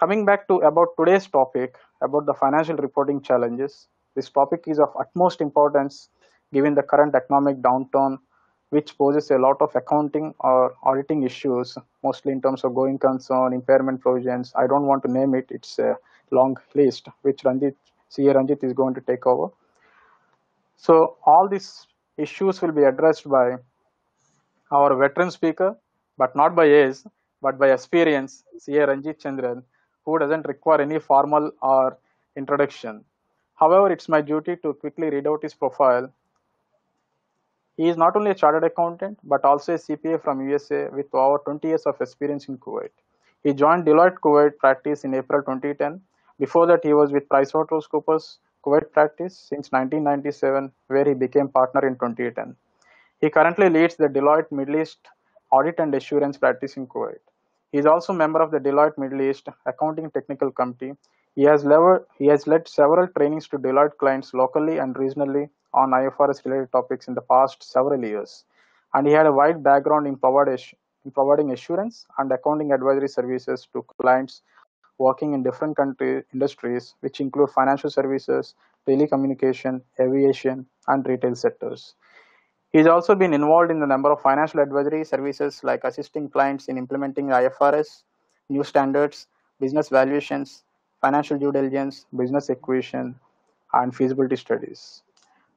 Coming back to about today's topic about the financial reporting challenges, this topic is of utmost importance given the current economic downturn, which poses a lot of accounting or auditing issues, mostly in terms of going concern, impairment provisions. I don't want to name it, it's a long list, which CA Ranjith is going to take over. So, all these issues will be addressed by our veteran speaker, but not by age, but by experience, CA Ranjith Chandran, who doesn't require any formal or introduction. However, it's my duty to quickly read out his profile. He is not only a chartered accountant, but also a CPA from USA with over 20 years of experience in Kuwait. He joined Deloitte Kuwait practice in April 2010. Before that, he was with PricewaterhouseCoopers Kuwait practice since 1997, where he became partner in 2010. He currently leads the Deloitte Middle East Audit and Assurance practice in Kuwait. He is also a member of the Deloitte Middle East Accounting Technical Committee. He has led several trainings to Deloitte clients locally and regionally on IFRS related topics in the past several years. And he had a wide background in providing assurance and accounting advisory services to clients working in different industries, which include financial services, telecommunication, aviation, and retail sectors. He's also been involved in a number of financial advisory services like assisting clients in implementing IFRS, new standards, business valuations, financial due diligence, business acquisition, and feasibility studies.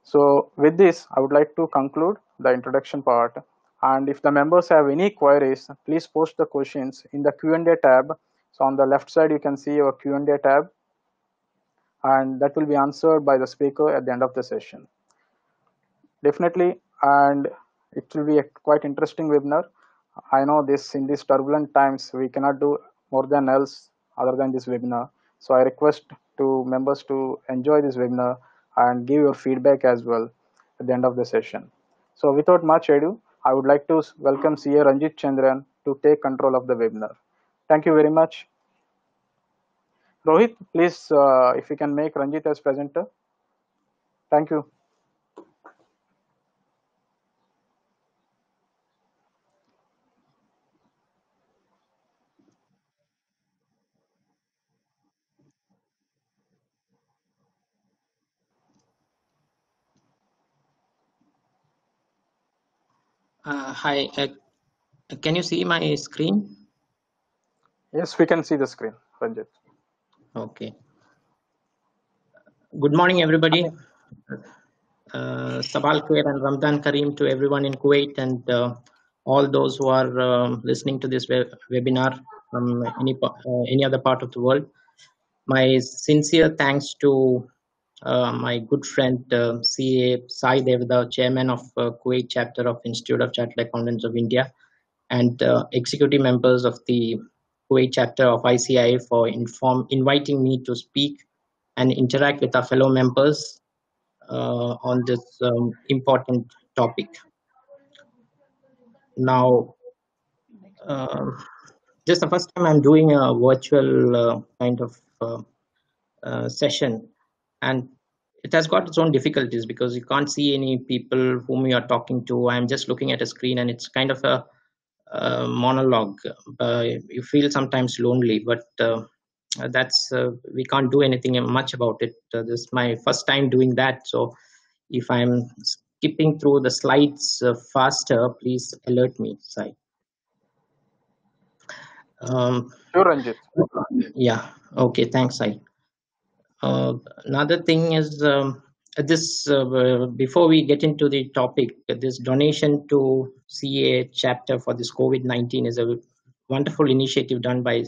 So with this, I would like to conclude the introduction part. And if the members have any queries, please post the questions in the Q&A tab. So on the left side, you can see your Q&A tab, and that will be answered by the speaker at the end of the session. Definitely, and it will be a quite interesting webinar. I know this in these turbulent times we cannot do more than else other than this webinar. So I request to members to enjoy this webinar and give your feedback as well at the end of the session. So without much ado, I would like to welcome CA Ranjith Chandran to take control of the webinar. Thank you very much. Rohit, please, if you can make Ranjith as presenter. Thank you. Hi, can you see my screen? Yes, we can see the screen, Ranjith. Okay. Good morning, everybody. Sabal Khair and Ramadan Kareem to everyone in Kuwait and all those who are listening to this webinar from any other part of the world. My sincere thanks to my good friend CA Sai Devda, Chairman of Kuwait Chapter of Institute of Chartered Accountants of India, and executive members of the Kuwait Chapter of ICIA for inviting me to speak and interact with our fellow members on this important topic. Now, this is the first time I'm doing a virtual kind of session, and it has got its own difficulties because you can't see any people whom you are talking to. I'm just looking at a screen, and it's kind of a monologue. You feel sometimes lonely, but that's we can't do anything much about it. This is my first time doing that, so if I'm skipping through the slides faster, please alert me, Sai. Sure, Ranjit. Yeah, okay, thanks, Sai. Another thing is this before we get into the topic, this donation to CA chapter for this COVID-19 is a wonderful initiative done by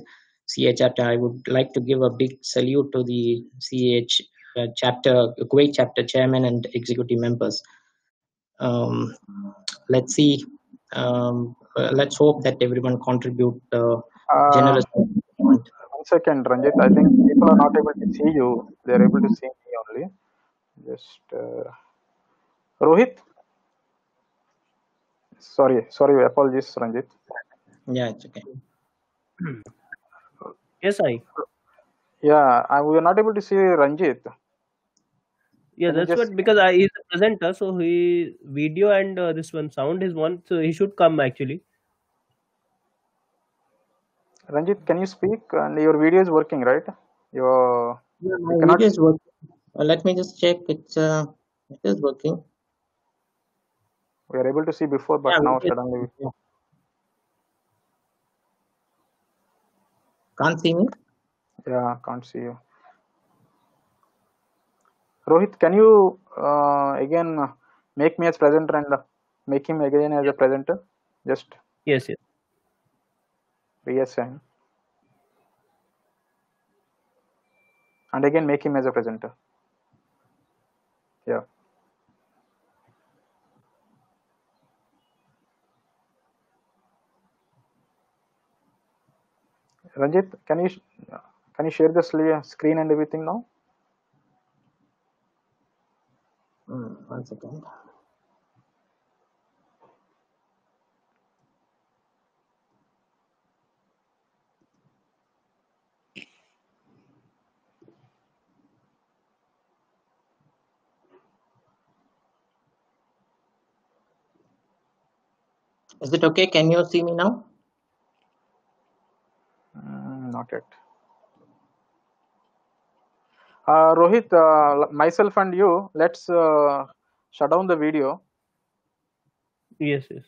CA chapter. I would like to give a big salute to the CA chapter, Kuwait chapter chairman and executive members. Let's see. Let's hope that everyone contribute generously. One second, Ranjit. I think people are not able to see you. They are able to see me only. Just Rohit. Sorry. Apologies, Ranjit. Yeah, it's okay. Yes, Yeah, we are not able to see Ranjit. yeah, Can you that's just- what, because he's a presenter, so he video and this one sound is one, so he should come actually. Ranjit, can you speak? And your video is working, right? Your Yeah, you my cannot. video is working. Let me just check. It is working. We are able to see before, Yeah, but now video is suddenly working. Yeah. Can't see me. yeah, can't see you. Rohit, can you again make me as presenter and make him again as a Yes, presenter? Just yes, yes. reassign and again make him as a presenter. Yeah, Ranjit, can you share the screen and everything now? 1 second. Is it okay? Can you see me now? Not yet. Rohit, myself and you, let's shut down the video. Yes, yes.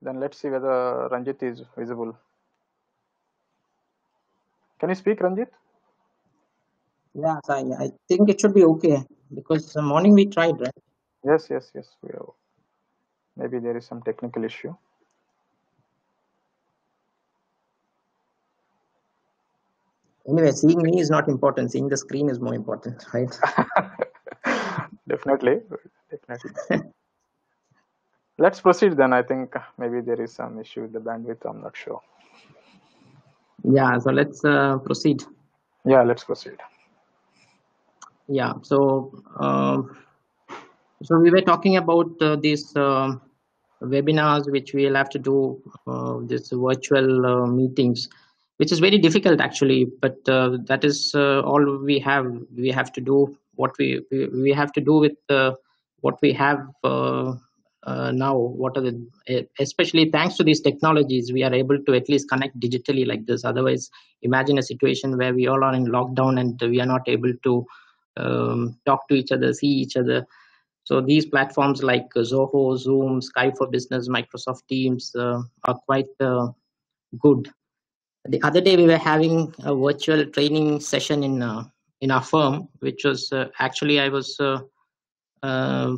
Then let's see whether Ranjit is visible. Can you speak, Ranjit? Yeah, so I think it should be okay because the morning we tried, right? Yes, yes, yes. Maybe there is some technical issue. Anyway, seeing me is not important. Seeing the screen is more important, right? Definitely, definitely. Let's proceed then. I think maybe there is some issue with the bandwidth. I'm not sure. Yeah, so let's proceed. Yeah, let's proceed. Yeah, so we were talking about these webinars which we'll have to do, this virtual meetings, which is very difficult actually, but that is all we have. We have to do what we have to do with what we have now. What are especially thanks to these technologies, we are able to at least connect digitally like this. Otherwise, imagine a situation where we all are in lockdown and we are not able to talk to each other, see each other. So these platforms like Zoho, Zoom, Skype for Business, Microsoft Teams are quite good. The other day we were having a virtual training session in our firm, which was actually uh, I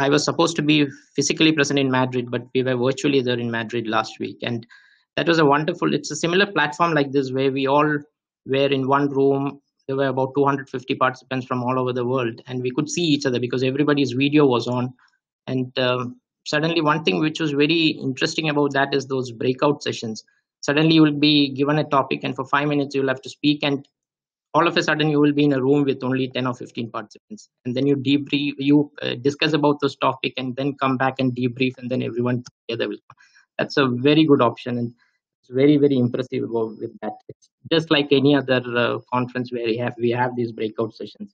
was supposed to be physically present in Madrid, but we were virtually there in Madrid last week, and that was a wonderful. It's a similar platform like this where we all were in one room. There were about 250 participants from all over the world, and we could see each other because everybody's video was on. And suddenly, one thing which was very interesting about that is those breakout sessions. Suddenly, you will be given a topic, and for 5 minutes, you will have to speak, and all of a sudden you will be in a room with only 10 or 15 participants, and then you debrief, you discuss about this topic and then come back and debrief, and then everyone together will come. That's a very good option, and it's very, very impressive about with that. It's just like any other conference where we have these breakout sessions.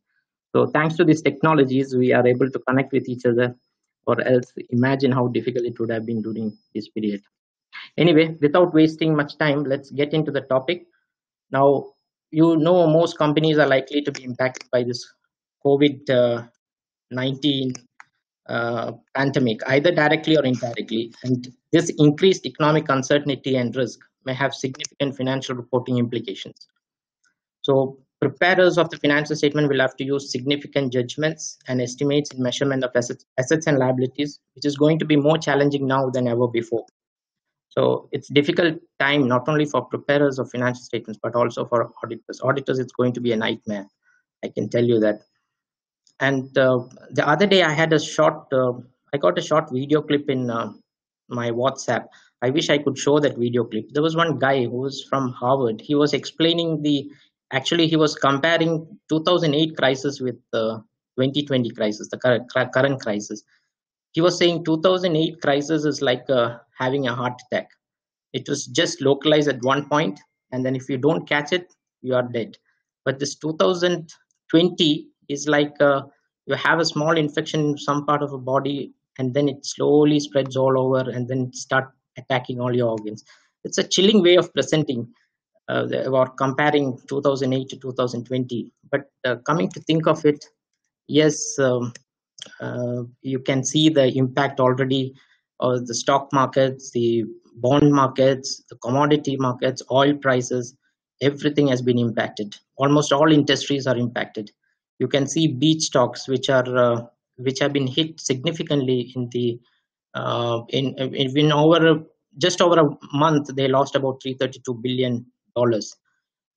So thanks to these technologies we are able to connect with each other, or else imagine how difficult it would have been during this period. Anyway, without wasting much time, let's get into the topic. Now, most companies are likely to be impacted by this COVID 19 pandemic, either directly or indirectly. And this increased economic uncertainty and risk may have significant financial reporting implications. So, preparers of the financial statement will have to use significant judgments and estimates in measurement of assets and liabilities, which is going to be more challenging now than ever before. So it's difficult time not only for preparers of financial statements but also for auditors. Auditors, it's going to be a nightmare. I can tell you that. And the other day, I got a short video clip in my WhatsApp. I wish I could show that video clip. There was one guy who was from Harvard. He was explaining actually, he was comparing 2008 crisis with the 2020 crisis, the current crisis. He was saying 2008 crisis is like having a heart attack. It was just localized at one point, and then if you don't catch it, you are dead. But this 2020 is like you have a small infection in some part of a body, and then it slowly spreads all over, and then start attacking all your organs. It's a chilling way of presenting or comparing 2008 to 2020. But coming to think of it, yes, you can see the impact already of the stock markets, the bond markets, the commodity markets, oil prices, everything has been impacted. Almost all industries are impacted. You can see beach stocks which have been hit significantly in over just over a month. They lost about $332 billion.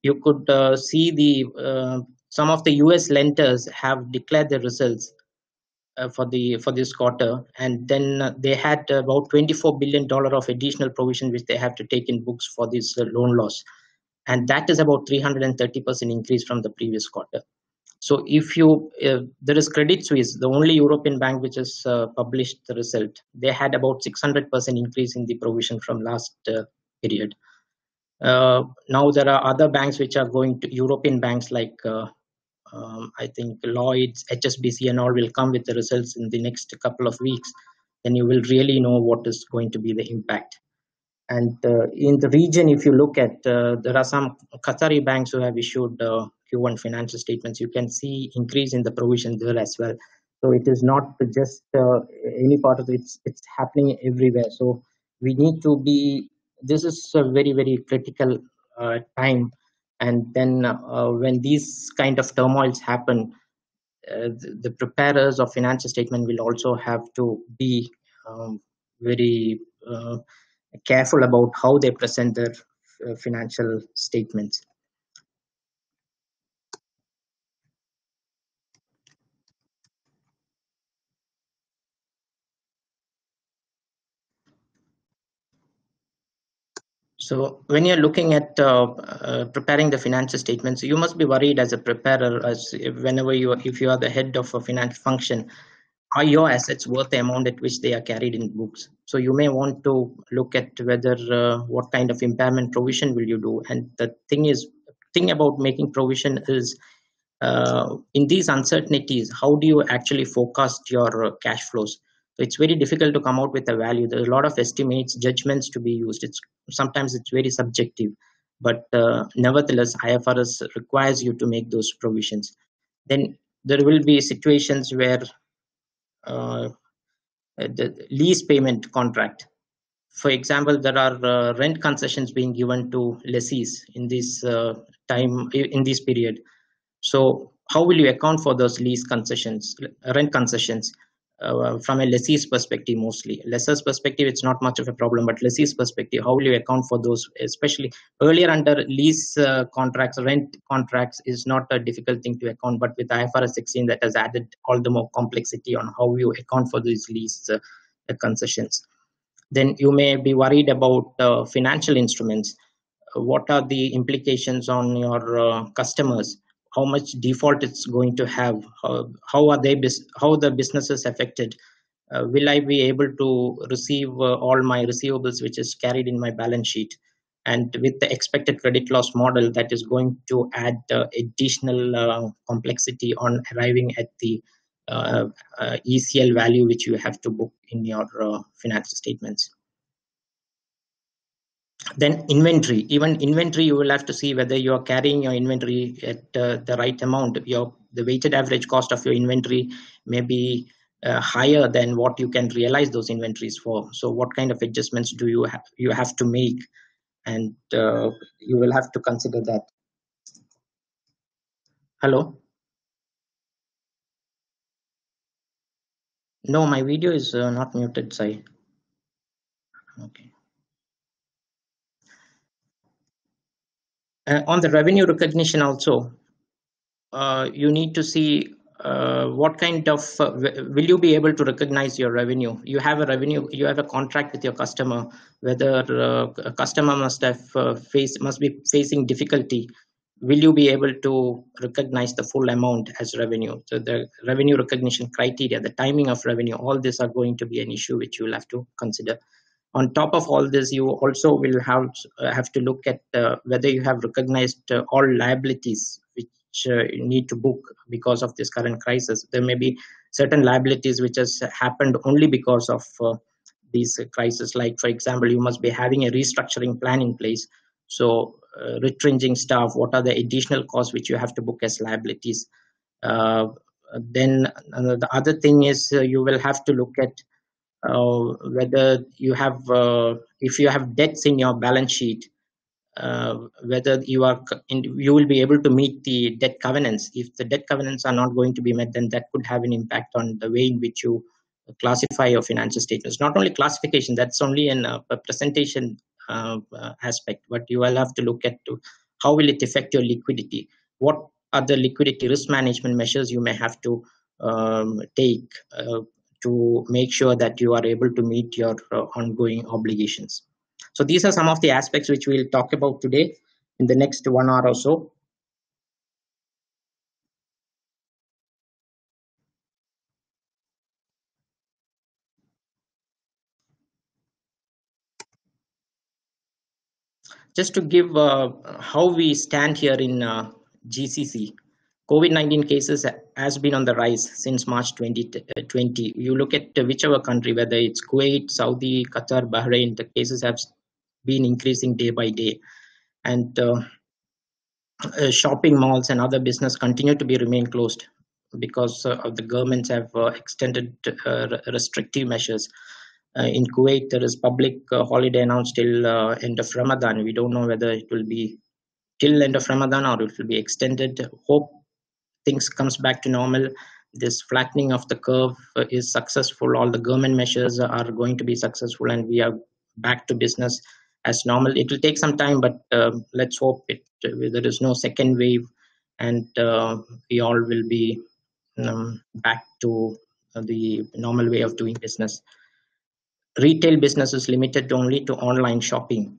You could see the some of the US lenders have declared their results for this quarter, and then they had about $24 billion of additional provision which they have to take in books for this loan loss, and that is about 330% increase from the previous quarter. So if you there is Credit Suisse, the only European bank which has published the result. They had about 600% increase in the provision from last period. Now there are other banks which are going to European banks like I think Lloyd's, HSBC, and all will come with the results in the next couple of weeks. Then you will really know what is going to be the impact. And in the region, if you look at, there are some Qatari banks who have issued Q1 financial statements. You can see increase in the provision there as well. So it is not just any part of it, it's happening everywhere. So we need to be, this is a very, very critical time. And then when these kind of turmoils happen, the preparers of financial statement will also have to be very careful about how they present their financial statements. So when you're looking at preparing the financial statements, you must be worried as a preparer, as whenever if you are the head of a finance function, are your assets worth the amount at which they are carried in books? So you may want to look at whether what kind of impairment provision will you do. And the thing about making provision is in these uncertainties, how do you actually forecast your cash flows? So it's very difficult to come out with a value. There's a lot of estimates, judgments to be used. Sometimes it's very subjective, but nevertheless, IFRS requires you to make those provisions. Then there will be situations where the lease payment contract. For example, there are rent concessions being given to lessees in this in this period. So how will you account for those lease concessions, rent concessions, from a lessee's perspective mostly? Lessor's perspective, it's not much of a problem, but lessee's perspective, how will you account for those? Especially earlier under lease contracts, rent contracts is not a difficult thing to account, but with IFRS 16 that has added all the more complexity on how you account for these lease concessions. Then you may be worried about financial instruments. What are the implications on your customers? How much default it's going to have? How are how the businesses affected? Will I be able to receive all my receivables which is carried in my balance sheet? And with the expected credit loss model, that is going to add additional complexity on arriving at the ECL value which you have to book in your financial statements. Then inventory, even inventory, you will have to see whether you are carrying your inventory at the right amount. The weighted average cost of your inventory may be higher than what you can realize those inventories for. So what kind of adjustments do you have to make? And you will have to consider that. Hello? No, my video is not muted, Sai. Okay. On the revenue recognition also, you need to see what kind of will you be able to recognize your revenue. You have a contract with your customer, whether a customer must be facing difficulty. Will you be able to recognize the full amount as revenue? So the revenue recognition criteria, the timing of revenue, all these are going to be an issue which you will have to consider. On top of all this, you also will have to look at whether you have recognized all liabilities which you need to book because of this current crisis. There may be certain liabilities which has happened only because of these crises. Like, for example, you must be having a restructuring plan in place. So retrenching staff, what are the additional costs which you have to book as liabilities? Then the other thing is you will have to look at whether you have, if you have debts in your balance sheet, whether you will be able to meet the debt covenants. If the debt covenants are not going to be met, then that could have an impact on the way in which you classify your financial statements. Not only classification, that's only a presentation aspect, but you will have to look at how will it affect your liquidity. What are the liquidity risk management measures you may have to take to make sure that you are able to meet your ongoing obligations. So these are some of the aspects which we'll talk about today in the next 1 hour or so. Just to give how we stand here in GCC, COVID-19 cases has been on the rise since March 2020. You look at whichever country, whether it's Kuwait, Saudi, Qatar, Bahrain, the cases have been increasing day by day. And shopping malls and other business continue to be remain closed because the governments have extended restrictive measures. In Kuwait, there is public holiday announced till end of Ramadan. We don't know whether it will be till end of Ramadan or it will be extended. Hope things comes back to normal. This flattening of the curve is successful. All the government measures are going to be successful, and we are back to business as normal. It will take some time, but let's hope there is no second wave, and we all will be back to the normal way of doing business. Retail business is limited only to online shopping.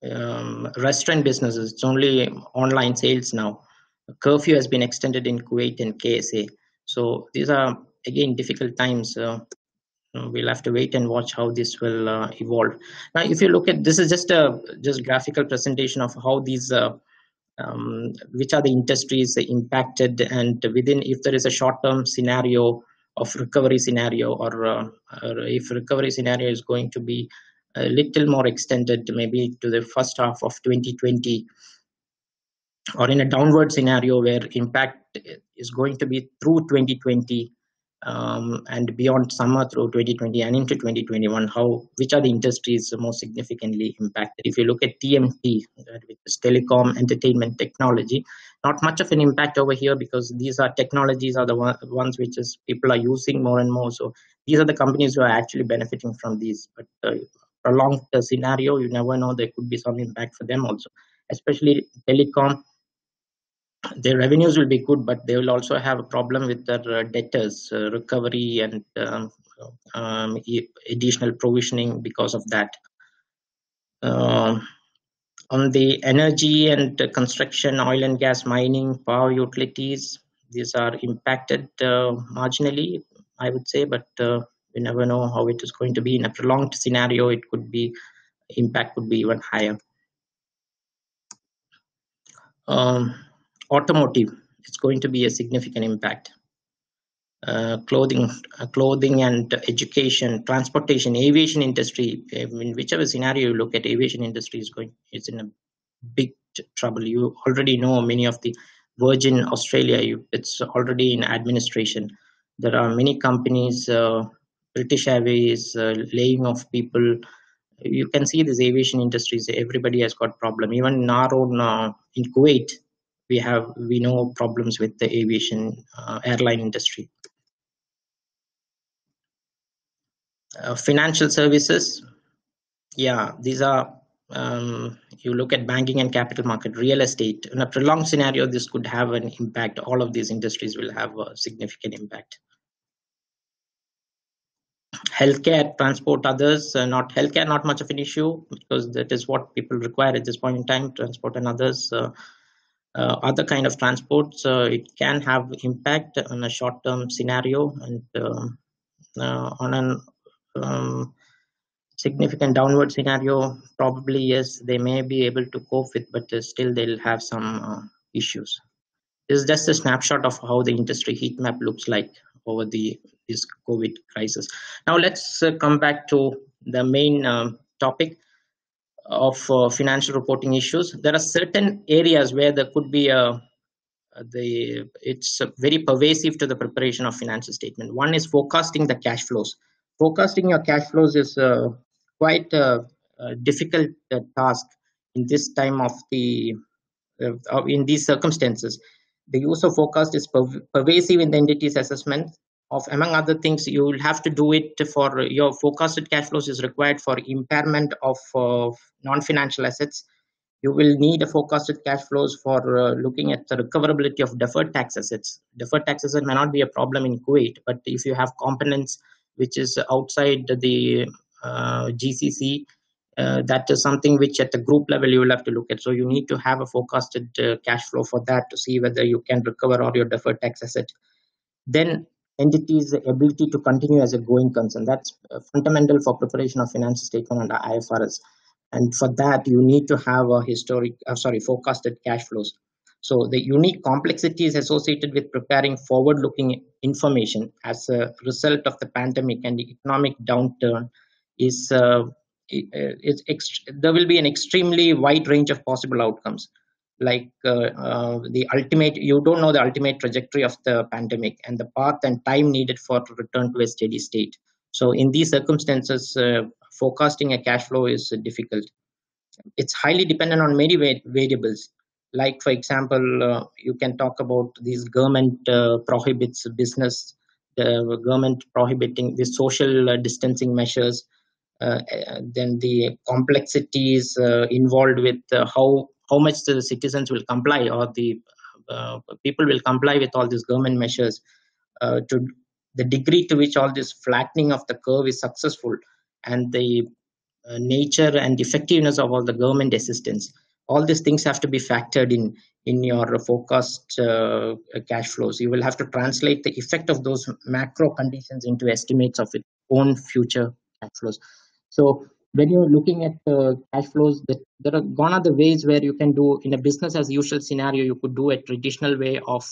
Restaurant businesses, it's only online sales now. Curfew has been extended in Kuwait and KSA. So these are, again, difficult times. We'll have to wait and watch how this will evolve. Now, if you look at, this is just a graphical presentation of how these, which are the industries impacted, and within, if there is a short-term scenario of recovery scenario, or if recovery scenario is going to be a little more extended, maybe to the first half of 2020, or in a downward scenario where impact is going to be through 2020 and beyond summer through 2020 and into 2021, which are the industries most significantly impacted. If you look at TMT, which is telecom, entertainment, technology, not much of an impact over here because these are technologies are the ones which is people are using more and more. So these are the companies who are actually benefiting from these. But prolonged scenario, you never know, there could be some impact for them also, especially telecom. Their revenues will be good, but they will also have a problem with their debtors recovery and additional provisioning because of that. On the energy and construction, oil and gas, mining, power utilities, these are impacted marginally, I would say, but we never know how it is going to be. In a prolonged scenario, it could be, impact could be even higher. Automotive, it's going to be a significant impact. Clothing and education, transportation, aviation industry. In whichever scenario you look at, aviation industry is in a big trouble. You already know many of the Virgin Australia, it's already in administration. There are many companies, British Airways, laying off people. You can see these aviation industries, everybody has got problem. Even in our own, in Kuwait, we know problems with the aviation airline industry. Financial services, yeah, these are, you look at banking and capital market, real estate. In a prolonged scenario, this could have an impact. All of these industries will have a significant impact. Healthcare, transport, others, not healthcare, not much of an issue because that is what people require at this point in time. Transport and others, other kind of transports, it can have impact on a short-term scenario, and on an significant downward scenario, probably yes, they may be able to cope with, but still they'll have some issues. This is just a snapshot of how the industry heat map looks like. over this COVID crisis. Now let's come back to the main topic of financial reporting issues. There are certain areas where there could be it's very pervasive to the preparation of financial statement. One is forecasting the cash flows. Forecasting your cash flows is quite a difficult task in this time of in these circumstances. The use of forecast is pervasive in the entity's assessment of, among other things, you will have to do it for your forecasted cash flows is required for impairment of non-financial assets. You will need a forecasted cash flows for looking at the recoverability of deferred tax assets. Deferred tax assets may not be a problem in Kuwait, but if you have components which is outside the GCC, that is something which at the group level you will have to look at. So you need to have a forecasted cash flow for that to see whether you can recover all your deferred tax asset. Then entity's ability to continue as a going concern. That's fundamental for preparation of financial statement under IFRS. And for that, you need to have a forecasted cash flows. So the unique complexities associated with preparing forward-looking information as a result of the pandemic and the economic downturn is there will be an extremely wide range of possible outcomes. Like the ultimate, you don't know the ultimate trajectory of the pandemic and the path and time needed for return to a steady state. So in these circumstances, forecasting a cash flow is difficult. It's highly dependent on many variables. Like, for example, you can talk about these government prohibits business, the government prohibiting the social distancing measures, then the complexities involved with how much the citizens will comply, or the people will comply with all these government measures, to the degree to which all this flattening of the curve is successful, and the nature and effectiveness of all the government assistance. All these things have to be factored in your forecast cash flows. You will have to translate the effect of those macro conditions into estimates of its own future cash flows. So when you're looking at cash flows, there are gone are the ways where you can do in a business as usual scenario. You could do a traditional way of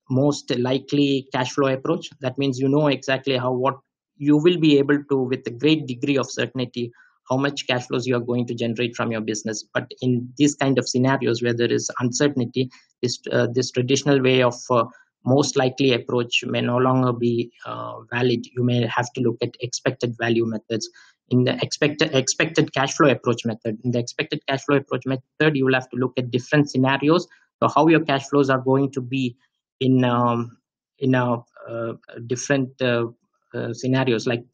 most likely cash flow approach. That means you know exactly what you will be able to, with a great degree of certainty, how much cash flows you are going to generate from your business. But in these kind of scenarios where there is uncertainty, this traditional way of most likely approach may no longer be valid. You may have to look at expected value methods. In the expected cash flow approach method, you will have to look at different scenarios. So how your cash flows are going to be in different scenarios, like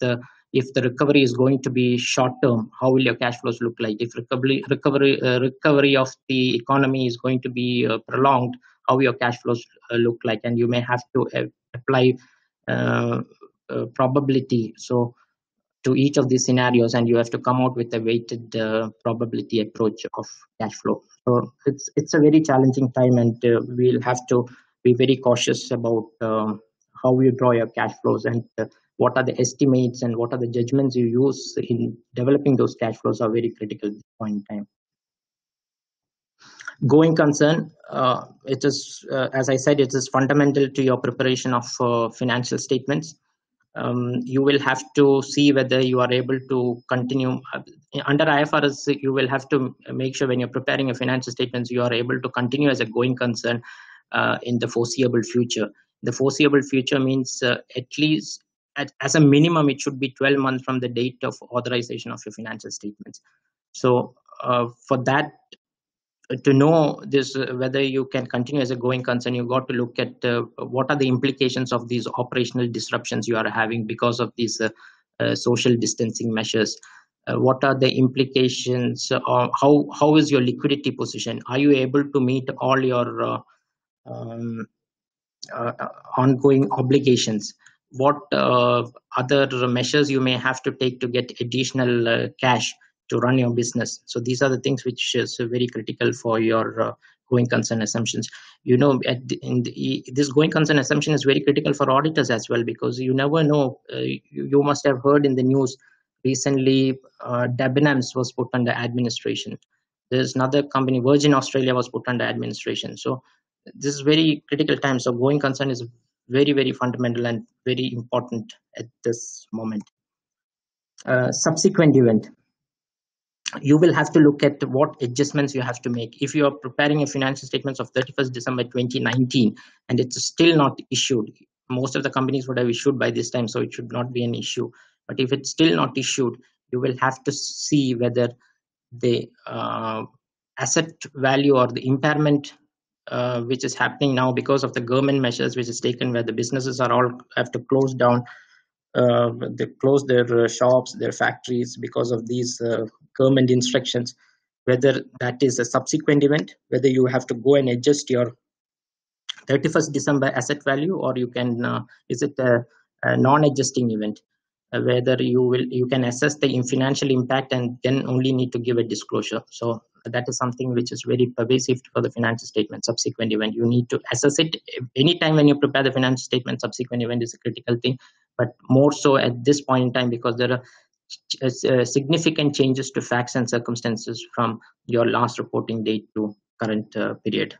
if the recovery is going to be short term, how will your cash flows look like? If recovery of the economy is going to be prolonged, how will your cash flows look like? And you may have to apply probability to each of these scenarios, and you have to come out with a weighted probability approach of cash flow. So it's a very challenging time, and we'll have to be very cautious about how you draw your cash flows, and what are the estimates and what are the judgments you use in developing those cash flows are very critical at this point in time. Going concern, it is, as I said, it is fundamental to your preparation of financial statements. You will have to see whether you are able to continue. Under IFRS, you will have to make sure when you're preparing your financial statements, you are able to continue as a going concern in the foreseeable future. The foreseeable future means at least, as a minimum, it should be 12 months from the date of authorization of your financial statements. So for that, to know this, whether you can continue as a going concern, you've got to look at what are the implications of these operational disruptions you are having because of these social distancing measures. What are the implications? How is your liquidity position? Are you able to meet all your ongoing obligations? What other measures you may have to take to get additional cash to run your business? So these are the things which is very critical for your going concern assumptions. You know, this going concern assumption is very critical for auditors as well, because you never know. You must have heard in the news recently, Debenhams was put under administration. There's another company, Virgin Australia, was put under administration. So this is very critical time. So going concern is very, very fundamental and very important at this moment. Subsequent event, you will have to look at what adjustments you have to make. If you are preparing a financial statements of 31st December 2019 and it's still not issued, most of the companies would have issued by this time, so it should not be an issue. But if it's still not issued, you will have to see whether the asset value or the impairment which is happening now because of the government measures which is taken, where the businesses are all have to close down, they close their shops, their factories because of these government instructions, whether that is a subsequent event, whether you have to go and adjust your 31st December asset value, or you can is it a non-adjusting event, whether you can assess the financial impact and then only need to give a disclosure. So that is something which is very pervasive for the financial statement. Subsequent event, you need to assess it anytime when you prepare the financial statement. Subsequent event is a critical thing, but more so at this point in time because there are significant changes to facts and circumstances from your last reporting date to current period.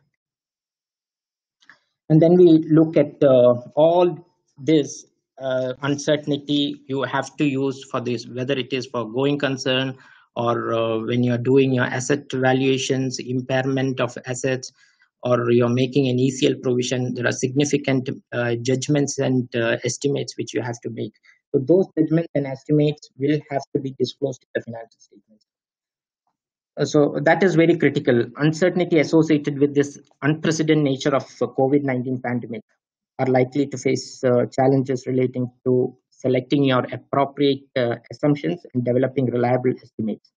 And then we look at all this uncertainty you have to use for this, whether it is for going concern or when you're doing your asset valuations, impairment of assets, or you're making an ECL provision. There are significant judgments and estimates which you have to make. So those judgments and estimates will have to be disclosed in the financial statements. So that is very critical. Uncertainty associated with this unprecedented nature of COVID-19 pandemic are likely to face challenges relating to selecting your appropriate assumptions and developing reliable estimates.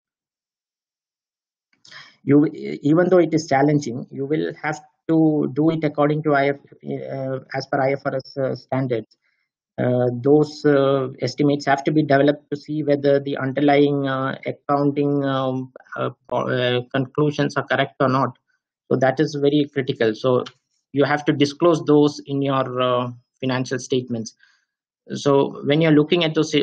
Even though it is challenging, you will have to do it according to as per IFRS standards. Those estimates have to be developed to see whether the underlying accounting conclusions are correct or not. So that is very critical. So you have to disclose those in your financial statements. So when you're looking at those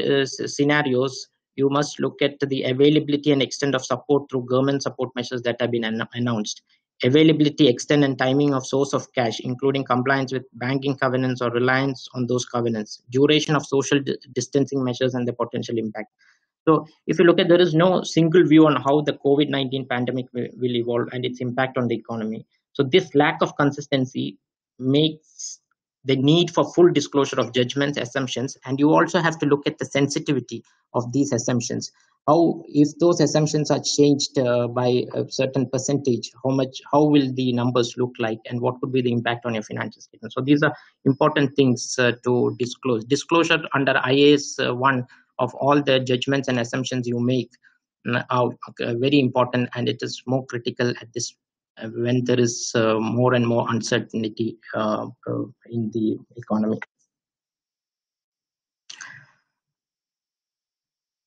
scenarios, you must look at the availability and extent of support through government support measures that have been announced. Availability, extent, and timing of source of cash, including compliance with banking covenants or reliance on those covenants. Duration of social distancing measures and the potential impact. So if you look at, there is no single view on how the COVID-19 pandemic will evolve and its impact on the economy. So this lack of consistency makes the need for full disclosure of judgments, assumptions, and you also have to look at the sensitivity of these assumptions. How, if those assumptions are changed by a certain percentage, how will the numbers look like, and what could be the impact on your financial statement? So these are important things to disclose. Disclosure under IAS 1 of all the judgments and assumptions you make are very important, and it is more critical at this when there is more and more uncertainty in the economy.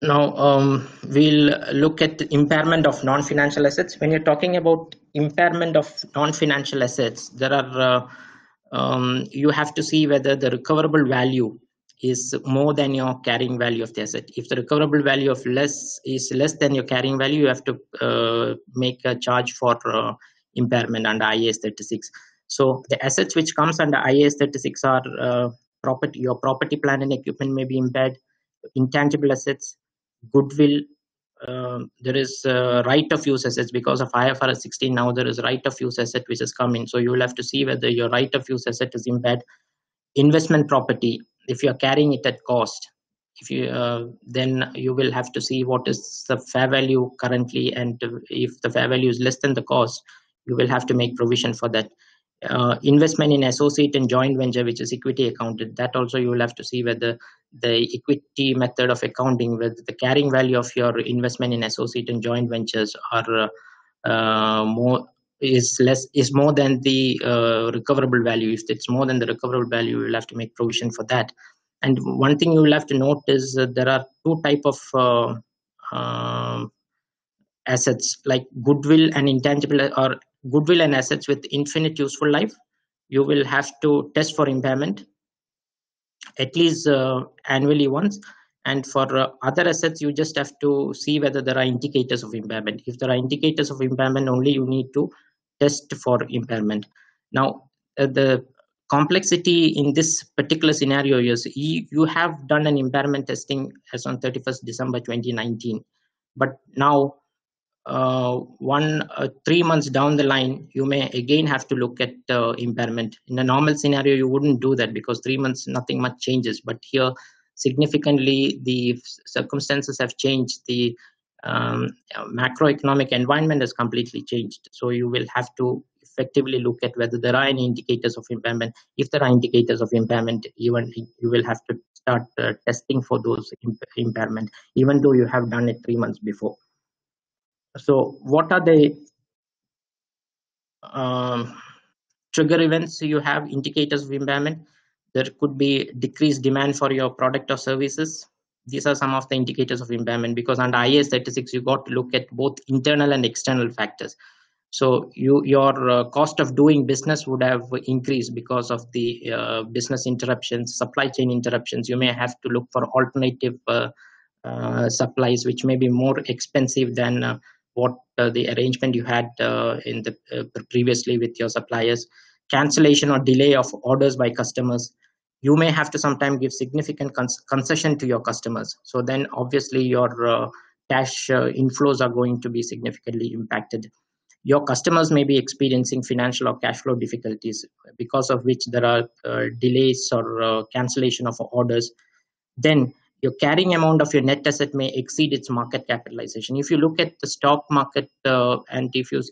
Now we'll look at the impairment of non-financial assets. When you're talking about impairment of non-financial assets, there are you have to see whether the recoverable value is more than your carrying value of the asset. If the recoverable value of is less than your carrying value, you have to make a charge for impairment under IAS 36. So the assets which comes under IAS 36 are your property, plant and equipment may be impaired, intangible assets, goodwill. There is right of use assets because of IFRS 16. Now there is right of use asset which has come in. So you will have to see whether your right of use asset is impaired. Investment property, if you are carrying it at cost, if you then you will have to see what is the fair value currently, and if the fair value is less than the cost, you will have to make provision for that. Investment in associate and joint venture, which is equity accounted, that also you will have to see whether the equity method of accounting, whether the carrying value of your investment in associate and joint ventures are is more than the recoverable value. If it's more than the recoverable value, you will have to make provision for that. And one thing you will have to note is there are two type of assets, like goodwill and intangible, or goodwill and assets with infinite useful life. You will have to test for impairment at least annually once. And for other assets, you just have to see whether there are indicators of impairment. If there are indicators of impairment, only you need to test for impairment. Now, the complexity in this particular scenario is you have done an impairment testing as on 31st December 2019, but now 3 months down the line, you may again have to look at impairment. In a normal scenario, you wouldn't do that because 3 months, nothing much changes. But here, significantly, the circumstances have changed. The macroeconomic environment has completely changed. So you will have to effectively look at whether there are any indicators of impairment. If there are indicators of impairment, even you will have to start testing for those impairment, even though you have done it 3 months before. So what are the trigger events you have, indicators of impairment? There could be decreased demand for your product or services. These are some of the indicators of impairment, because under IAS 36, you got to look at both internal and external factors. So your cost of doing business would have increased because of the business interruptions, supply chain interruptions. You may have to look for alternative supplies, which may be more expensive than what the arrangement you had in the previously with your suppliers. Cancellation or delay of orders by customers. You may have to sometimes give significant concession to your customers. So then obviously your cash inflows are going to be significantly impacted. Your customers may be experiencing financial or cash flow difficulties, because of which there are delays or cancellation of orders. Then your carrying amount of your net asset may exceed its market capitalization. If you look at the stock market, and if your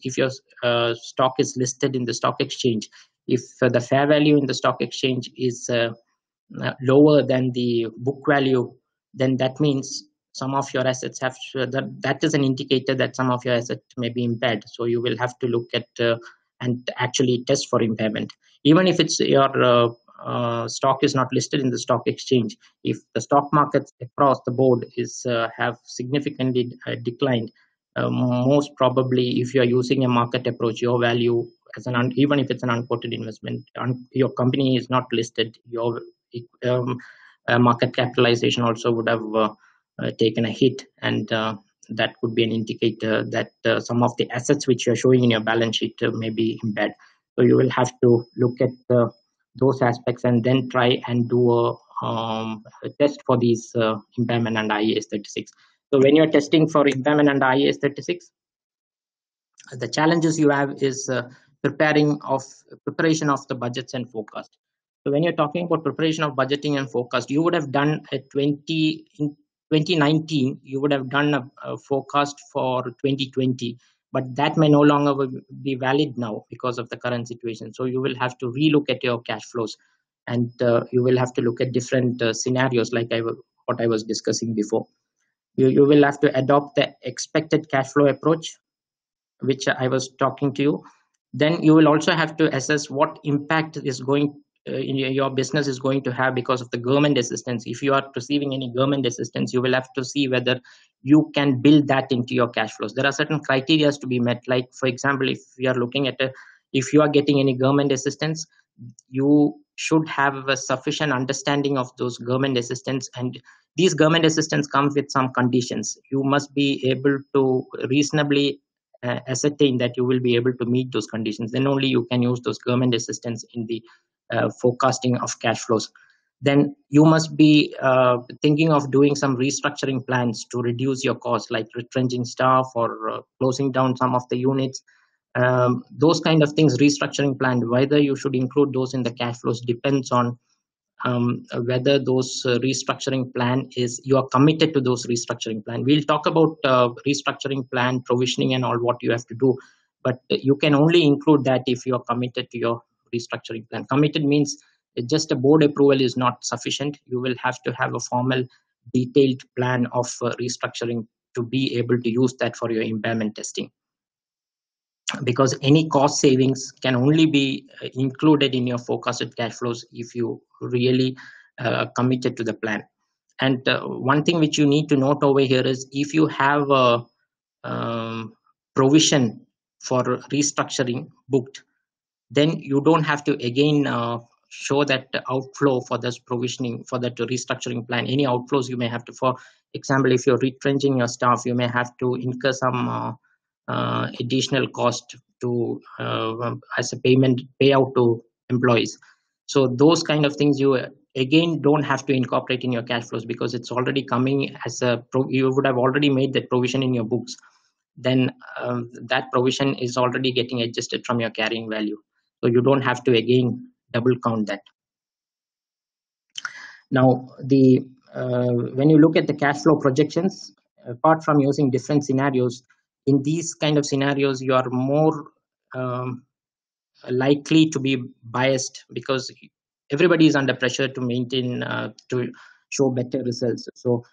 stock is listed in the stock exchange, if the fair value in the stock exchange is lower than the book value, then that means some of your assets have that is an indicator that some of your assets may be impaired. So you will have to look at and actually test for impairment, even if it's your stock is not listed in the stock exchange. If the stock markets across the board is have significantly declined, most probably if you are using a market approach, your value as even if it's an unquoted investment, your company is not listed, your market capitalization also would have taken a hit, and that could be an indicator that some of the assets which you're showing in your balance sheet may be impaired. So you will have to look at those aspects and then try and do a test for these impairment and IAS 36. So when you're testing for impairment and IAS 36, the challenges you have is preparation of the budgets and forecast. So when you're talking about preparation of budgeting and forecast, you would have done in 2019, you would have done a forecast for 2020, but that may no longer be valid now because of the current situation. So you will have to relook at your cash flows, and you will have to look at different scenarios like what I was discussing before. You will have to adopt the expected cash flow approach, which I was talking to you. Then you will also have to assess what impact is going in your business is going to have because of the government assistance. If you are receiving any government assistance, you will have to see whether you can build that into your cash flows. There are certain criteria to be met. Like, for example, if you are looking at if you are getting any government assistance, you should have a sufficient understanding of those government assistance, and these government assistance comes with some conditions. You must be able to reasonably ascertain that you will be able to meet those conditions. Then only you can use those government assistance in the forecasting of cash flows. Then you must be thinking of doing some restructuring plans to reduce your costs, like retrenching staff or closing down some of the units. Those kind of things, restructuring plan, whether you should include those in the cash flows depends on whether those restructuring plan is, you are committed to those restructuring plan. We'll talk about restructuring plan, provisioning and all what you have to do, but you can only include that if you are committed to your restructuring plan. Committed means just a board approval is not sufficient. You will have to have a formal detailed plan of restructuring to be able to use that for your impairment testing, because any cost savings can only be included in your forecasted cash flows if you really committed to the plan. And one thing which you need to note over here is, if you have a provision for restructuring booked, then you don't have to again show that outflow for this provisioning, for that restructuring plan. Any outflows you may have to, for example, if you're retrenching your staff, you may have to incur some additional cost to as a payout to employees. So those kind of things you again don't have to incorporate in your cash flows, because it's already coming as you would have already made that provision in your books. Then that provision is already getting adjusted from your carrying value, so you don't have to again double count that. Now when you look at the cash flow projections, apart from using different scenarios, in these kind of scenarios you are more likely to be biased, because everybody is under pressure to maintain to show better results. So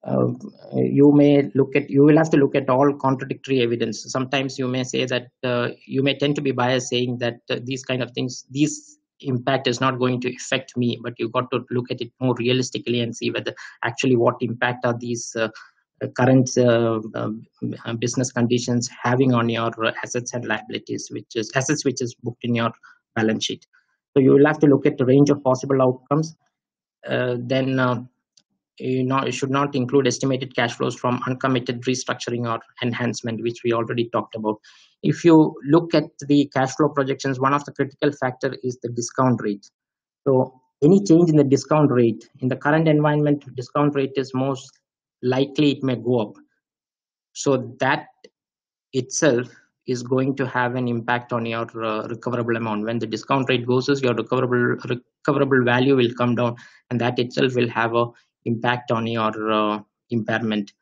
uh, you will have to look at all contradictory evidence. Sometimes you may say that you may tend to be biased, saying that these kind of things, these impact is not going to affect me, but you got to look at it more realistically and see whether actually what impact are these current business conditions having on your assets and liabilities, which is assets which is booked in your balance sheet. So you will have to look at the range of possible outcomes. Then it should not include estimated cash flows from uncommitted restructuring or enhancement, which we already talked about. If you look at the cash flow projections, one of the critical factor is the discount rate. So any change in the discount rate in the current environment, discount rate is most likely it may go up. So that itself is going to have an impact on your recoverable amount. When the discount rate goes up, your recoverable value will come down, and that itself will have a impact on your impairment.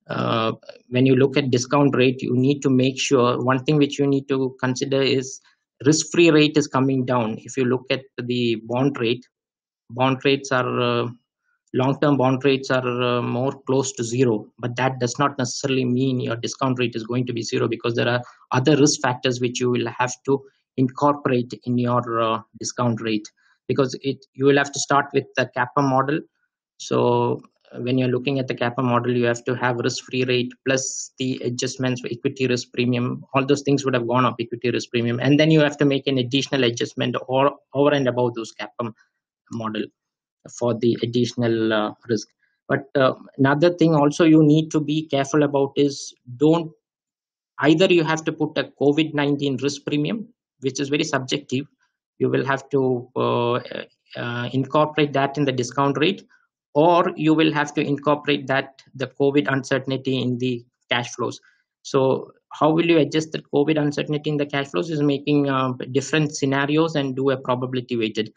When you look at discount rate, you need to make sure, one thing which you need to consider is risk-free rate is coming down. If you look at the bond rates are long-term bond rates are more close to zero, but that does not necessarily mean your discount rate is going to be zero, because there are other risk factors which you will have to incorporate in your discount rate, because you will have to start with the kappa model. So when you're looking at the kappa model, you have to have risk-free rate plus the adjustments for equity risk premium. All those things would have gone up, equity risk premium, and then you have to make an additional adjustment or over and above those kappa model for the additional risk. But another thing also you need to be careful about is, don't either you have to put a COVID-19 risk premium, which is very subjective. You will have to incorporate that in the discount rate, or you will have to incorporate that the COVID uncertainty in the cash flows. So how will you adjust the COVID uncertainty in the cash flows is making different scenarios and do a probability weighted.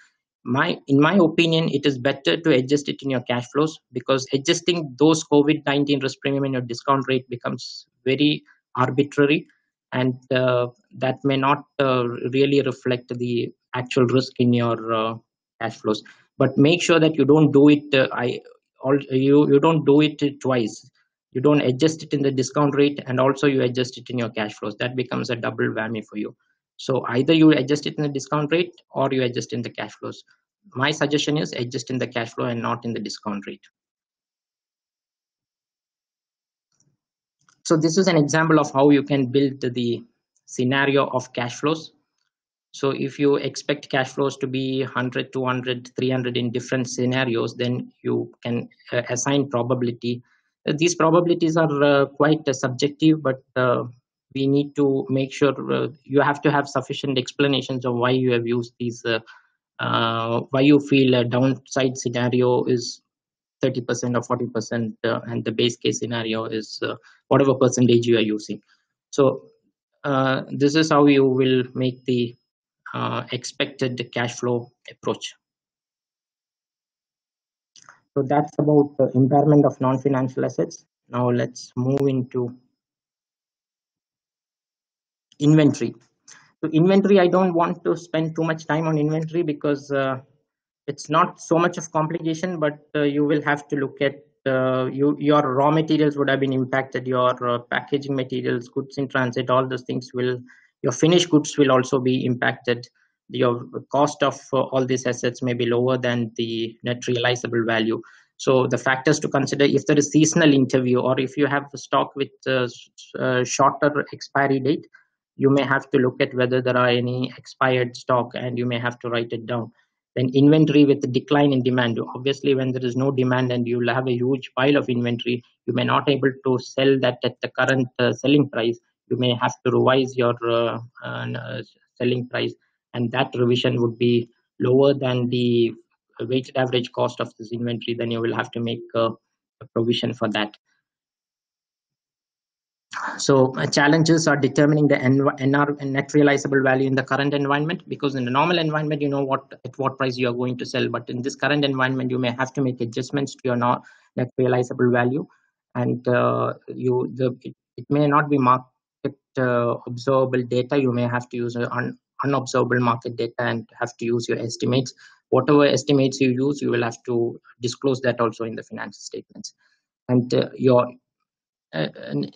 In my opinion, it is better to adjust it in your cash flows, because adjusting those COVID-19 risk premium in your discount rate becomes very arbitrary, and that may not really reflect the actual risk in your cash flows. But make sure that you don't do it you don't do it twice. You don't adjust it in the discount rate and also you adjust it in your cash flows. That becomes a double whammy for you. So either you adjust it in the discount rate or you adjust in the cash flows. My suggestion is adjust in the cash flow and not in the discount rate. So this is an example of how you can build the scenario of cash flows. So if you expect cash flows to be 100, 200, 300 in different scenarios, then you can assign probability. These probabilities are quite subjective, but we need to make sure you have to have sufficient explanations of why you have used these, why you feel a downside scenario is 30% or 40%, and the base case scenario is whatever percentage you are using. So this is how you will make the expected cash flow approach. So that's about the impairment of non-financial assets. Now let's move into inventory. So inventory, I don't want to spend too much time on inventory because it's not so much of complication, but you will have to look at your raw materials would have been impacted, your packaging materials, goods in transit, all those things will, your finished goods will also be impacted. Your cost of all these assets may be lower than the net realizable value. So the factors to consider, if there is seasonal interview or if you have the stock with shorter expiry date, you may have to look at whether there are any expired stock and you may have to write it down. Then inventory with the decline in demand. Obviously, when there is no demand and you will have a huge pile of inventory, you may not able to sell that at the current selling price. You may have to revise your selling price, and that revision would be lower than the weighted average cost of this inventory, then you will have to make a provision for that. So challenges are determining the NR, net realizable value in the current environment, because in the normal environment, you know at what price you are going to sell. But in this current environment, you may have to make adjustments to your net realizable value, and it may not be market observable data. You may have to use unobservable market data and have to use your estimates. Whatever estimates you use, you will have to disclose that also in the financial statements. And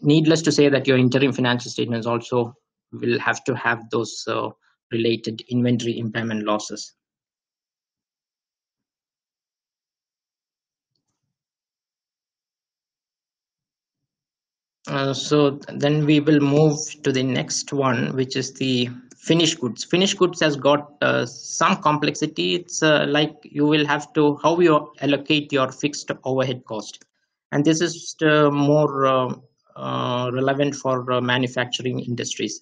needless to say that your interim financial statements also will have to have those related inventory impairment losses. So then we will move to the next one, which is the finished goods. Finished goods has got some complexity. It's like you will have to, how you allocate your fixed overhead cost. And this is more relevant for manufacturing industries.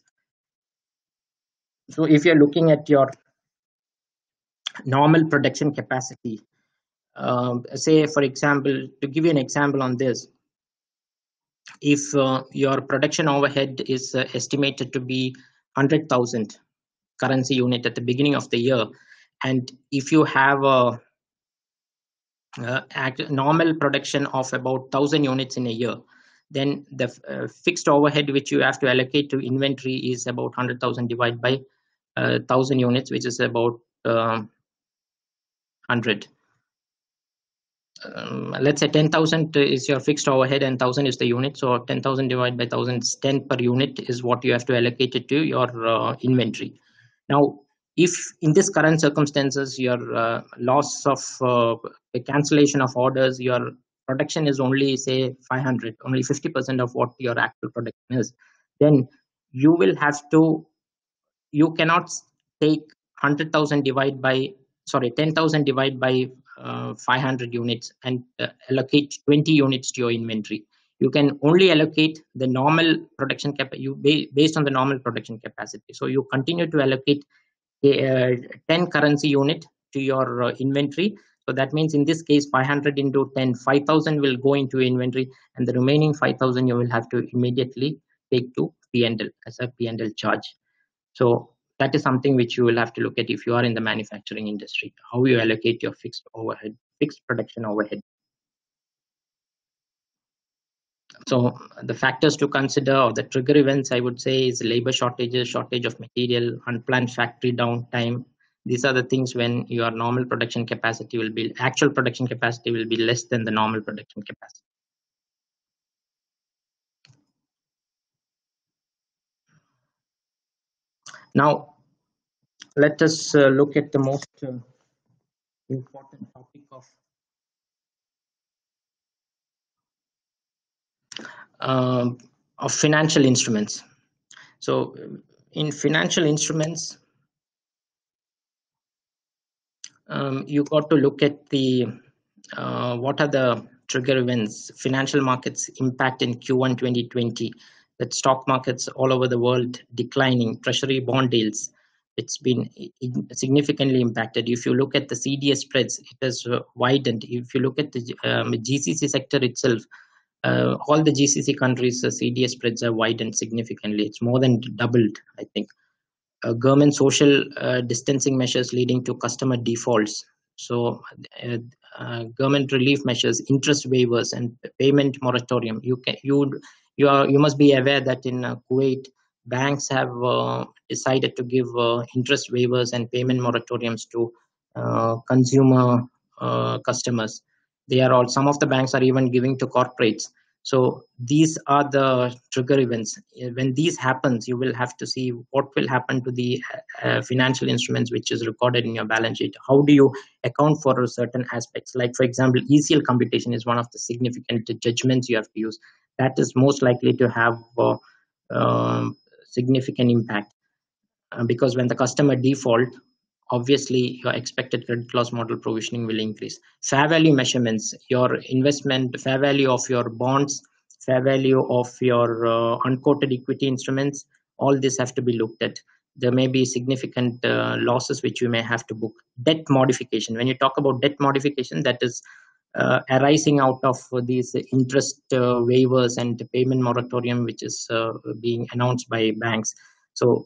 So if you're looking at your normal production capacity, say for example, to give you an example on this, if your production overhead is estimated to be 100,000 currency unit at the beginning of the year, and if you have a normal production of about 1,000 units in a year, then the fixed overhead which you have to allocate to inventory is about 100,000 divided by 1,000 units, which is about 100. Let's say 10,000 is your fixed overhead and 1,000 is the unit. So 10,000 divided by 1,000 is 10 per unit is what you have to allocate it to your inventory. Now, if in this current circumstances, your loss of cancellation of orders, your production is only say 500, only 50% of what your actual production is, then you will have to, you cannot take 100,000 divided by, 10,000 divided by 500 units and allocate 20 units to your inventory. You can only allocate the normal production capacity based on the normal production capacity. So you continue to allocate 10 currency unit to your inventory. So that means in this case, 500 into 10, 5,000 will go into inventory, and the remaining 5,000 you will have to immediately take to P&L as a P&L charge. So that is something which you will have to look at if you are in the manufacturing industry, how you allocate your fixed overhead, fixed production overhead. So the factors to consider, or the trigger events, I would say, is labor shortages, shortage of material, unplanned factory downtime. These are the things when your normal production capacity will be, actual production capacity will be less than the normal production capacity. Now, let us look at the most important topic of financial instruments. So in financial instruments, you got to look at the what are the trigger events. Financial markets impact in Q1 2020, that stock markets all over the world declining, treasury bond yields, it's been significantly impacted. If you look at the CDS spreads, it has widened. If you look at the GCC sector itself, all the GCC countries, CDS spreads have widened significantly. It's more than doubled, I think. Government social distancing measures leading to customer defaults. So government relief measures, interest waivers, and payment moratorium. You must be aware that in Kuwait, banks have decided to give interest waivers and payment moratoriums to consumer customers. Some of the banks are even giving to corporates. So these are the trigger events. When these happens, you will have to see what will happen to the financial instruments which is recorded in your balance sheet. How do you account for certain aspects? Like, for example, ECL computation is one of the significant judgments you have to use. That is most likely to have significant impact because when the customer default, obviously your expected credit loss model provisioning will increase. Fair value measurements, your investment, fair value of your bonds, fair value of your unquoted equity instruments, all this have to be looked at. there may be significant losses which you may have to book. Debt modification. When you talk about debt modification, that is arising out of these interest waivers and payment moratorium, which is being announced by banks. So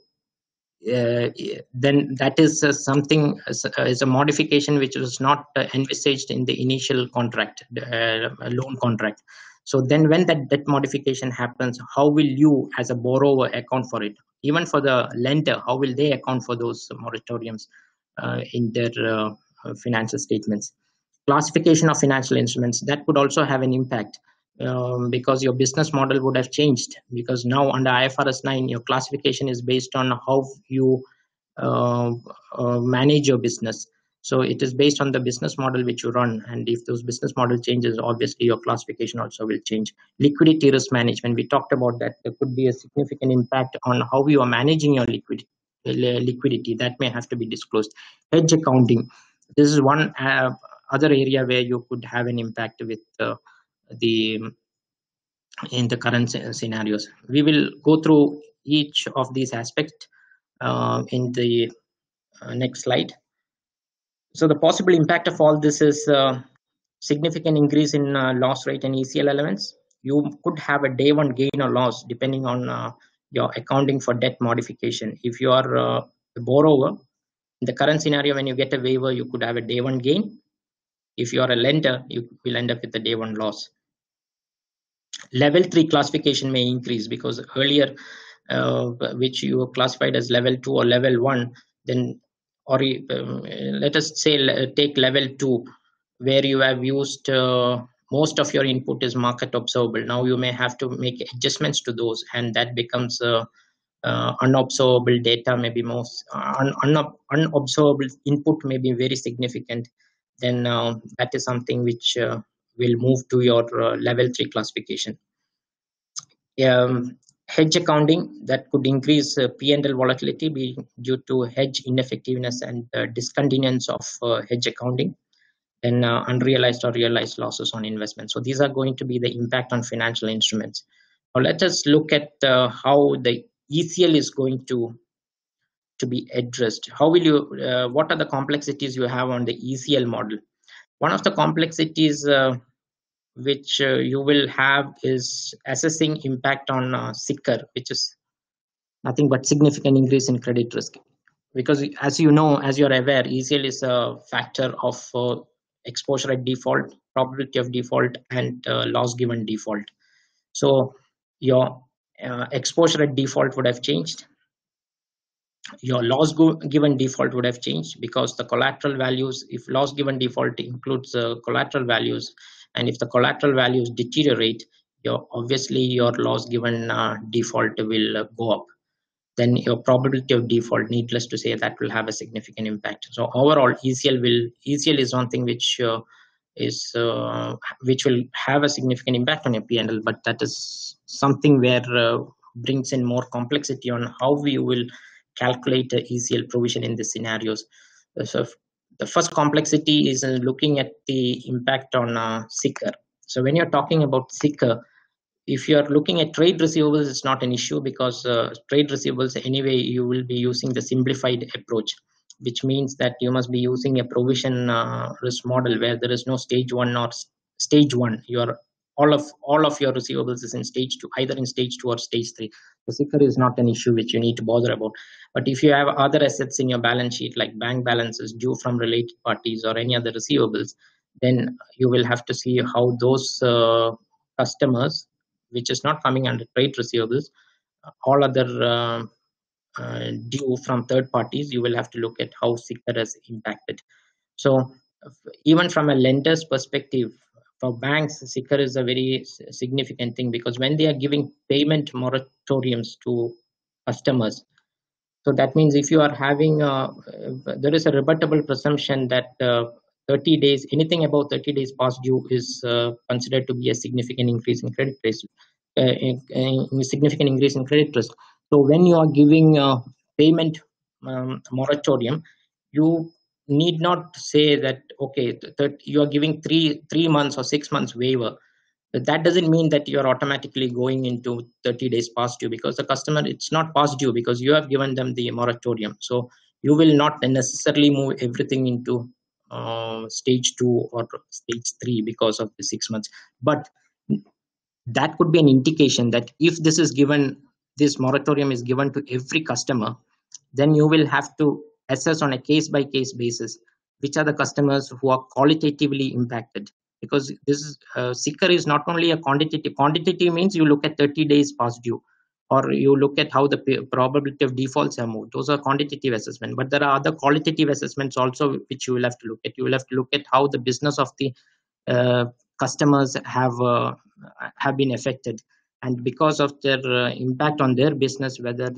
then that is something is a modification which was not envisaged in the initial contract, loan contract. So then when that debt modification happens, how will you as a borrower account for it? Even for the lender, how will they account for those moratoriums in their financial statements? Classification of financial instruments, that could also have an impact, because your business model would have changed, because now under IFRS 9 your classification is based on how you manage your business. So it is based on the business model which you run, and if those business model changes, obviously your classification also will change. Liquidity risk management, we talked about that. There could be a significant impact on how you are managing your liquidity. That may have to be disclosed. Hedge accounting, this is one other area where you could have an impact with the in the current scenarios. We will go through each of these aspects in the next slide. So the possible impact of all this is significant increase in loss rate and ECL elements. You could have a day one gain or loss depending on your accounting for debt modification. If you are a borrower, in the current scenario, when you get a waiver, you could have a day one gain. If you are a lender, you will end up with a day one loss. Level 3 classification may increase, because earlier which you classified as level 2 or level 1, then or let us say take level 2 where you have used most of your input is market observable. Now you may have to make adjustments to those, and that becomes unobservable data, maybe most unobservable input may be very significant. Then that is something which will move to your level 3 classification. Hedge accounting, that could increase P&L volatility due to hedge ineffectiveness and discontinuance of hedge accounting, and unrealized or realized losses on investments. So these are going to be the impact on financial instruments. Now let us look at how the ECL is going to be addressed. How will you? What are the complexities you have on the ECL model? One of the complexities which you will have is assessing impact on SICR, which is nothing but significant increase in credit risk. Because as you know, as you're aware, ECL is a factor of exposure at default, probability of default, and loss given default. So your exposure at default would have changed. Your loss given default would have changed, because the collateral values, if loss given default includes collateral values, and if the collateral values deteriorate, obviously your loss given default will go up. Then your probability of default, needless to say, that will have a significant impact. So overall, ECL is one thing which will have a significant impact on your P&L, but that is something where brings in more complexity on how we will calculate the ECL provision in the scenarios. So the first complexity is looking at the impact on SICR. So when you're talking about SICR, if you are looking at trade receivables, it's not an issue, because trade receivables anyway you will be using the simplified approach, which means that you must be using a provision risk model where there is no stage 1 or stage 1. All of your receivables is in stage 2, either in stage 2 or stage 3. The SICR is not an issue which you need to bother about. But if you have other assets in your balance sheet, like bank balances due from related parties or any other receivables, then you will have to see how those customers, which is not coming under trade receivables, all other due from third parties, you will have to look at how SICR has impacted. So even from a lender's perspective, for banks, SICR is a very significant thing, because when they are giving payment moratoriums to customers, so that means if you are having, there is a rebuttable presumption that 30 days, anything above 30 days past due is considered to be a significant increase in credit risk. Significant increase in credit risk. So when you are giving payment moratorium, you need not say that okay, that you are giving three months or 6 months waiver. That doesn't mean that you're automatically going into 30 days past due, because the customer, it's not past due because you have given them the moratorium. So you will not necessarily move everything into stage 2 or stage 3 because of the 6 months. But that could be an indication that if this is given, this moratorium is given to every customer, then you will have to assess on a case by case basis which are the customers who are qualitatively impacted. Because this is SICR is not only a quantitative means you look at 30 days past due, or you look at how the probability of defaults have moved. Those are quantitative assessment, but there are other qualitative assessments also which you will have to look at. You will have to look at how the business of the uh, customers have been affected, and because of their impact on their business, whether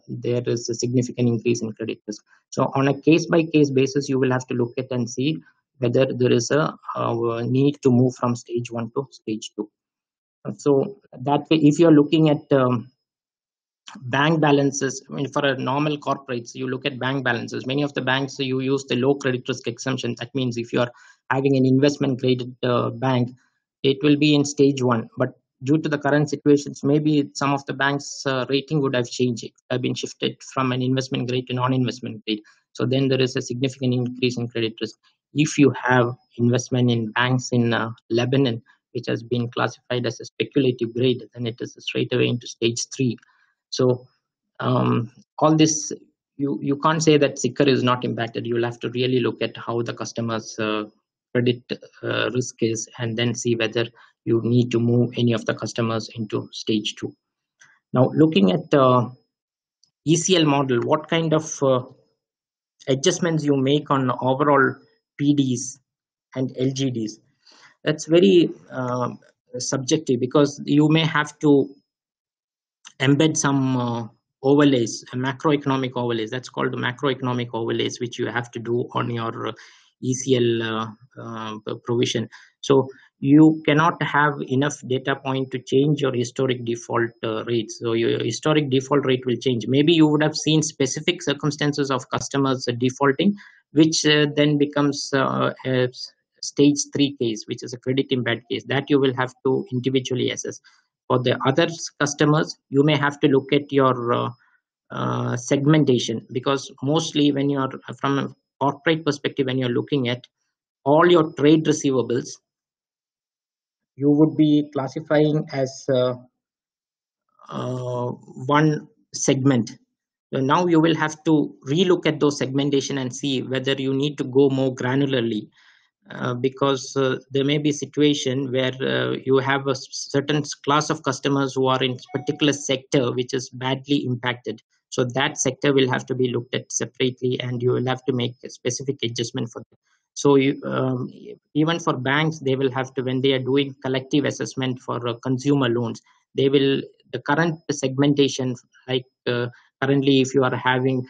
there is a significant increase in credit risk. So on a case by case basis, you will have to look at and see whether there is a need to move from stage 1 to stage 2. So that way, if you're looking at bank balances, I mean, for a normal corporates, you look at bank balances. Many of the banks, you use the low credit risk exemption. That means if you are having an investment graded bank, it will be in stage 1. But due to the current situations, maybe some of the banks rating would have changed. It have been shifted from an investment grade to non-investment grade. So then there is a significant increase in credit risk. If you have investment in banks in Lebanon, which has been classified as a speculative grade, then it is straight away into stage 3. So all this, you can't say that SICR is not impacted. You'll have to really look at how the customer's credit risk is, and then see whether you need to move any of the customers into stage 2. Now, looking at ECL model, what kind of adjustments you make on overall PDs and LGDs? That's very subjective, because you may have to embed some overlays, macroeconomic overlays. That's called the macroeconomic overlays, which you have to do on your ECL provision. So you cannot have enough data point to change your historic default rates. So your historic default rate will change. Maybe you would have seen specific circumstances of customers defaulting, which then becomes a stage 3 case, which is a credit impaired case, that you will have to individually assess. For the other customers, you may have to look at your segmentation, because mostly when you are from a corporate perspective, when you're looking at all your trade receivables, you would be classifying as one segment. So now you will have to relook at those segmentation and see whether you need to go more granularly. Because there may be a situation where you have a certain class of customers who are in particular sector which is badly impacted. So that sector will have to be looked at separately, and you will have to make a specific adjustment for that. So even for banks, they will have to, when they are doing collective assessment for consumer loans, they will, the current segmentation, like currently if you are having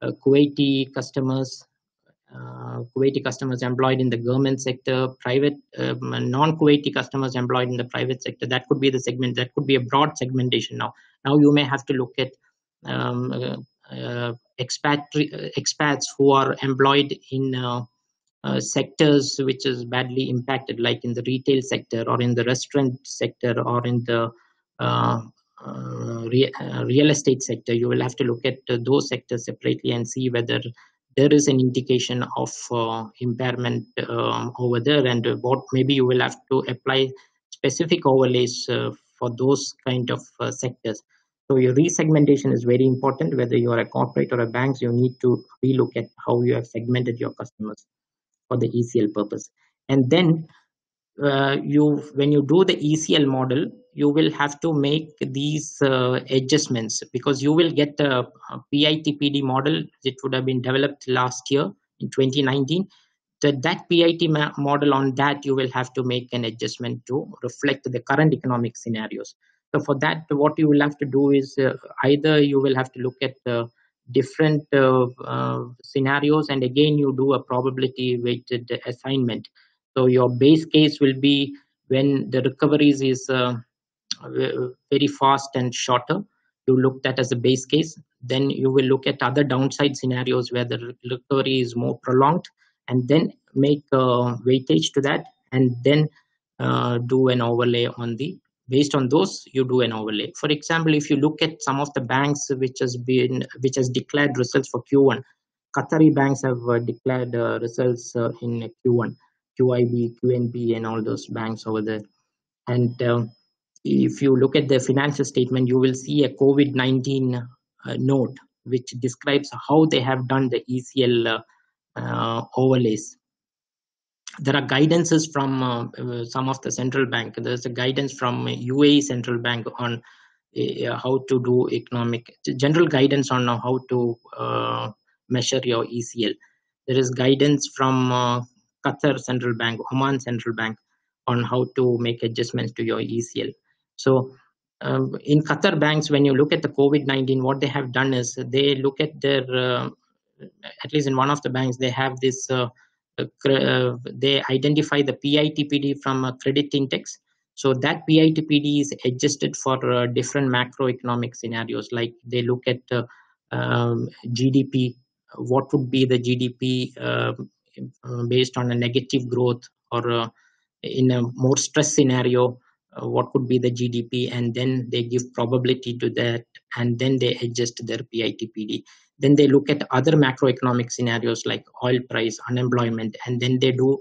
Kuwaiti customers employed in the government sector, private non-Kuwaiti customers employed in the private sector. That could be the segment. That could be a broad segmentation. Now you may have to look at expats who are employed in sectors which is badly impacted, like in the retail sector or in the restaurant sector or in the real estate sector. You will have to look at those sectors separately and see whether there is an indication of impairment over there, and what maybe you will have to apply specific overlays for those kind of sectors. So your resegmentation is very important. Whether you are a corporate or a bank, you need to relook at how you have segmented your customers for the ECL purpose. And then when you do the ECL model, you will have to make these adjustments, because you will get a PITPD model. It would have been developed last year in 2019. That PIT model, on that you will have to make an adjustment to reflect the current economic scenarios. So for that, what you will have to do is either you will have to look at different scenarios, and again you do a probability weighted assignment. So your base case will be when the recoveries is very fast and shorter. You look that as a base case. Then you will look at other downside scenarios where the recovery is more prolonged, and then make a weightage to that, and then do an overlay on the, based on those you do an overlay. For example, if you look at some of the banks which has declared results for Q1, Qatari banks have declared results in Q1, QIB, QNB, and all those banks over there. And if you look at the financial statement, you will see a COVID-19 note which describes how they have done the ECL overlays. There are guidances from some of the central bank. There's a guidance from UAE central bank on how to do general guidance on how to measure your ECL. There is guidance from Qatar central bank, Oman central bank, on how to make adjustments to your ECL. So in Qatar banks, when you look at the COVID-19, what they have done is they look at their, at least in one of the banks, they have this, they identify the PITPD from a credit index. So that PITPD is adjusted for different macroeconomic scenarios. Like they look at GDP, what would be the GDP based on a negative growth, or in a more stress scenario, what could be the GDP, and then they give probability to that, and then they adjust their PITPD. Then they look at other macroeconomic scenarios like oil price, unemployment, and then they do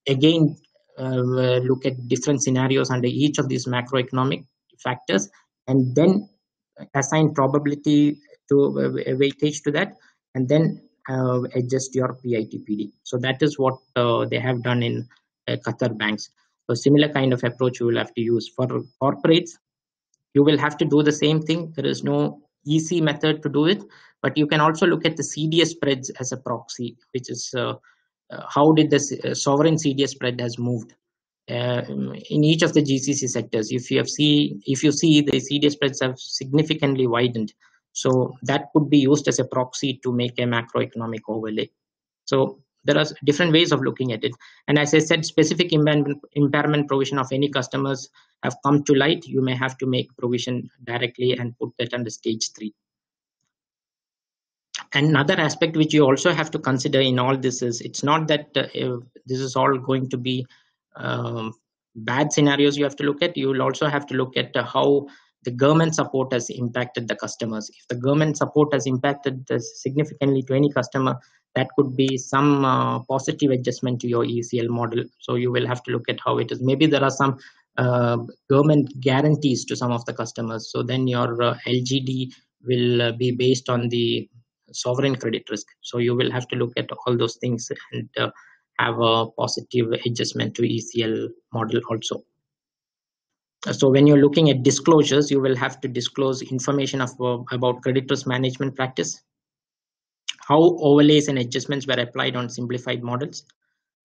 again look at different scenarios under each of these macroeconomic factors, and then assign probability to weightage to that, and then adjust your PITPD. So that is what they have done in Qatar banks. So similar kind of approach you will have to use for corporates. You will have to do the same thing. There is no easy method to do it, but you can also look at the CDS spreads as a proxy, which is how did the sovereign CDS spread has moved in each of the GCC sectors. If you see the CDS spreads have significantly widened, so that could be used as a proxy to make a macroeconomic overlay. So there are different ways of looking at it. And as I said, specific impairment provision of any customers have come to light, you may have to make provision directly and put that under stage 3. Another aspect which you also have to consider in all this is, it's not that this is all going to be bad scenarios you have to look at. You will also have to look at how the government support has impacted the customers. If the government support has impacted significantly to any customer, that could be some positive adjustment to your ECL model. So you will have to look at how it is. Maybe there are some government guarantees to some of the customers. So then your LGD will be based on the sovereign credit risk. So you will have to look at all those things and have a positive adjustment to ECL model also. So when you're looking at disclosures, you will have to disclose information about credit risk management practice, how overlays and adjustments were applied on simplified models,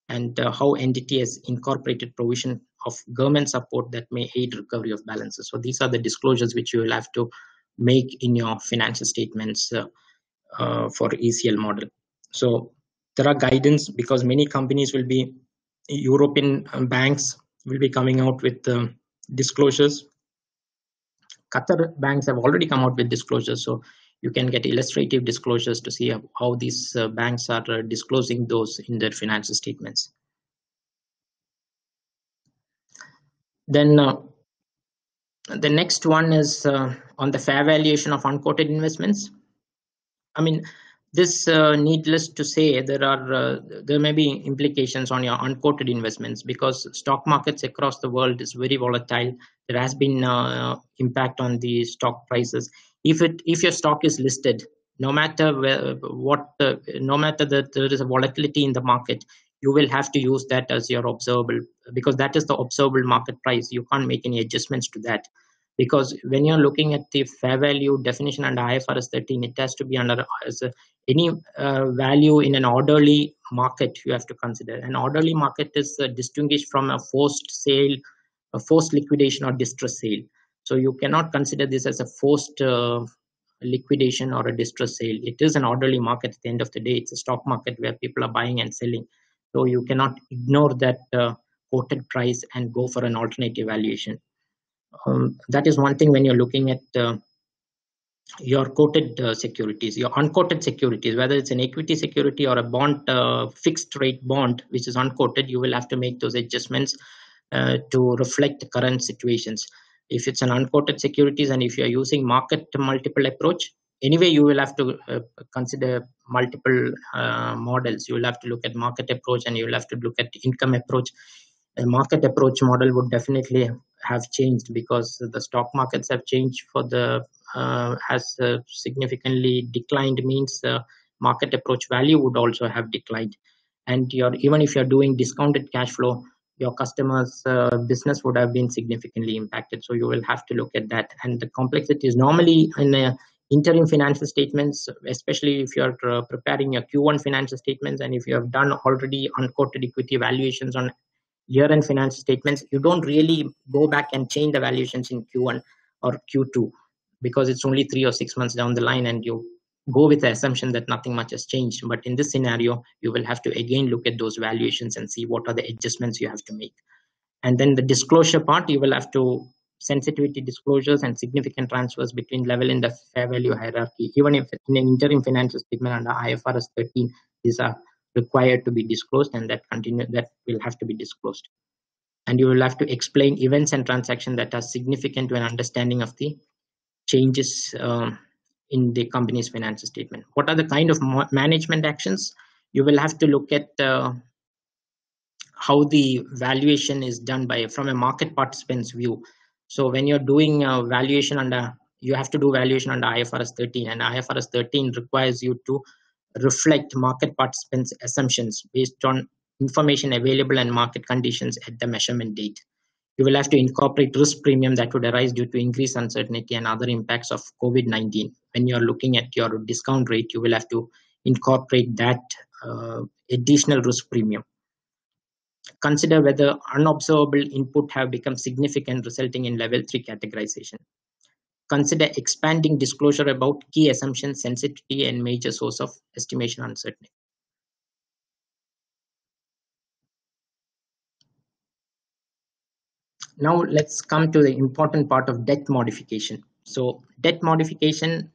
and how entity has incorporated provision of government support that may aid recovery of balances. So these are the disclosures which you will have to make in your financial statements for ECL model. So there are guidance, because many companies will be, European banks will be coming out with disclosures. Qatar banks have already come out with disclosures, so you can get illustrative disclosures to see how these banks are disclosing those in their financial statements. Then the next one is on the fair valuation of unquoted investments. I mean, this needless to say, there may be implications on your unquoted investments, because stock markets across the world is very volatile. There has been impact on the stock prices. If your stock is listed, no matter that there is a volatility in the market, you will have to use that as your observable, because that is the observable market price. You can't make any adjustments to that. Because when you're looking at the fair value definition under IFRS 13, it has to be under any value in an orderly market you have to consider. An orderly market is distinguished from a forced sale, a forced liquidation, or distress sale. So you cannot consider this as a forced liquidation or a distress sale. It is an orderly market at the end of the day. It's a stock market where people are buying and selling. So you cannot ignore that quoted price and go for an alternative valuation. That is one thing when you're looking at your quoted securities, your unquoted securities, whether it's an equity security or a bond, fixed rate bond, which is unquoted, you will have to make those adjustments to reflect current situations. If it's an unquoted securities and if you're using market multiple approach, anyway, you will have to consider multiple models. You will have to look at market approach and you will have to look at income approach. A market approach model would definitely have changed because the stock markets have changed for the has significantly declined, means market approach value would also have declined. And even if you're doing discounted cash flow, your customers business would have been significantly impacted. So you will have to look at that. And the complexity is normally in interim financial statements, especially if you're preparing your Q1 financial statements, and if you have done already unquoted equity valuations on year-end financial statements, you don't really go back and change the valuations in Q1 or Q2 because it's only 3 or 6 months down the line and you go with the assumption that nothing much has changed. But in this scenario, you will have to again look at those valuations and see what are the adjustments you have to make. And then the disclosure part, you will have to sensitivity disclosures and significant transfers between level in the fair value hierarchy. Even if in an interim financial statement under IFRS 13, these are required to be disclosed, and that will have to be disclosed. And you will have to explain events and transactions that are significant to an understanding of the changes in the company's financial statement. What are the kind of management actions? You will have to look at how the valuation is done from a market participant's view. So when you're doing valuation you have to do valuation under IFRS 13, and IFRS 13 requires you to reflect market participants' assumptions based on information available and market conditions at the measurement date. You will have to incorporate risk premium that would arise due to increased uncertainty and other impacts of COVID-19. When you're looking at your discount rate, you will have to incorporate that additional risk premium. Consider whether unobservable input have become significant, resulting in level 3 categorization. Consider expanding disclosure about key assumptions, sensitivity, and major source of estimation uncertainty. Now let's come to the important part of debt modification. So debt modification,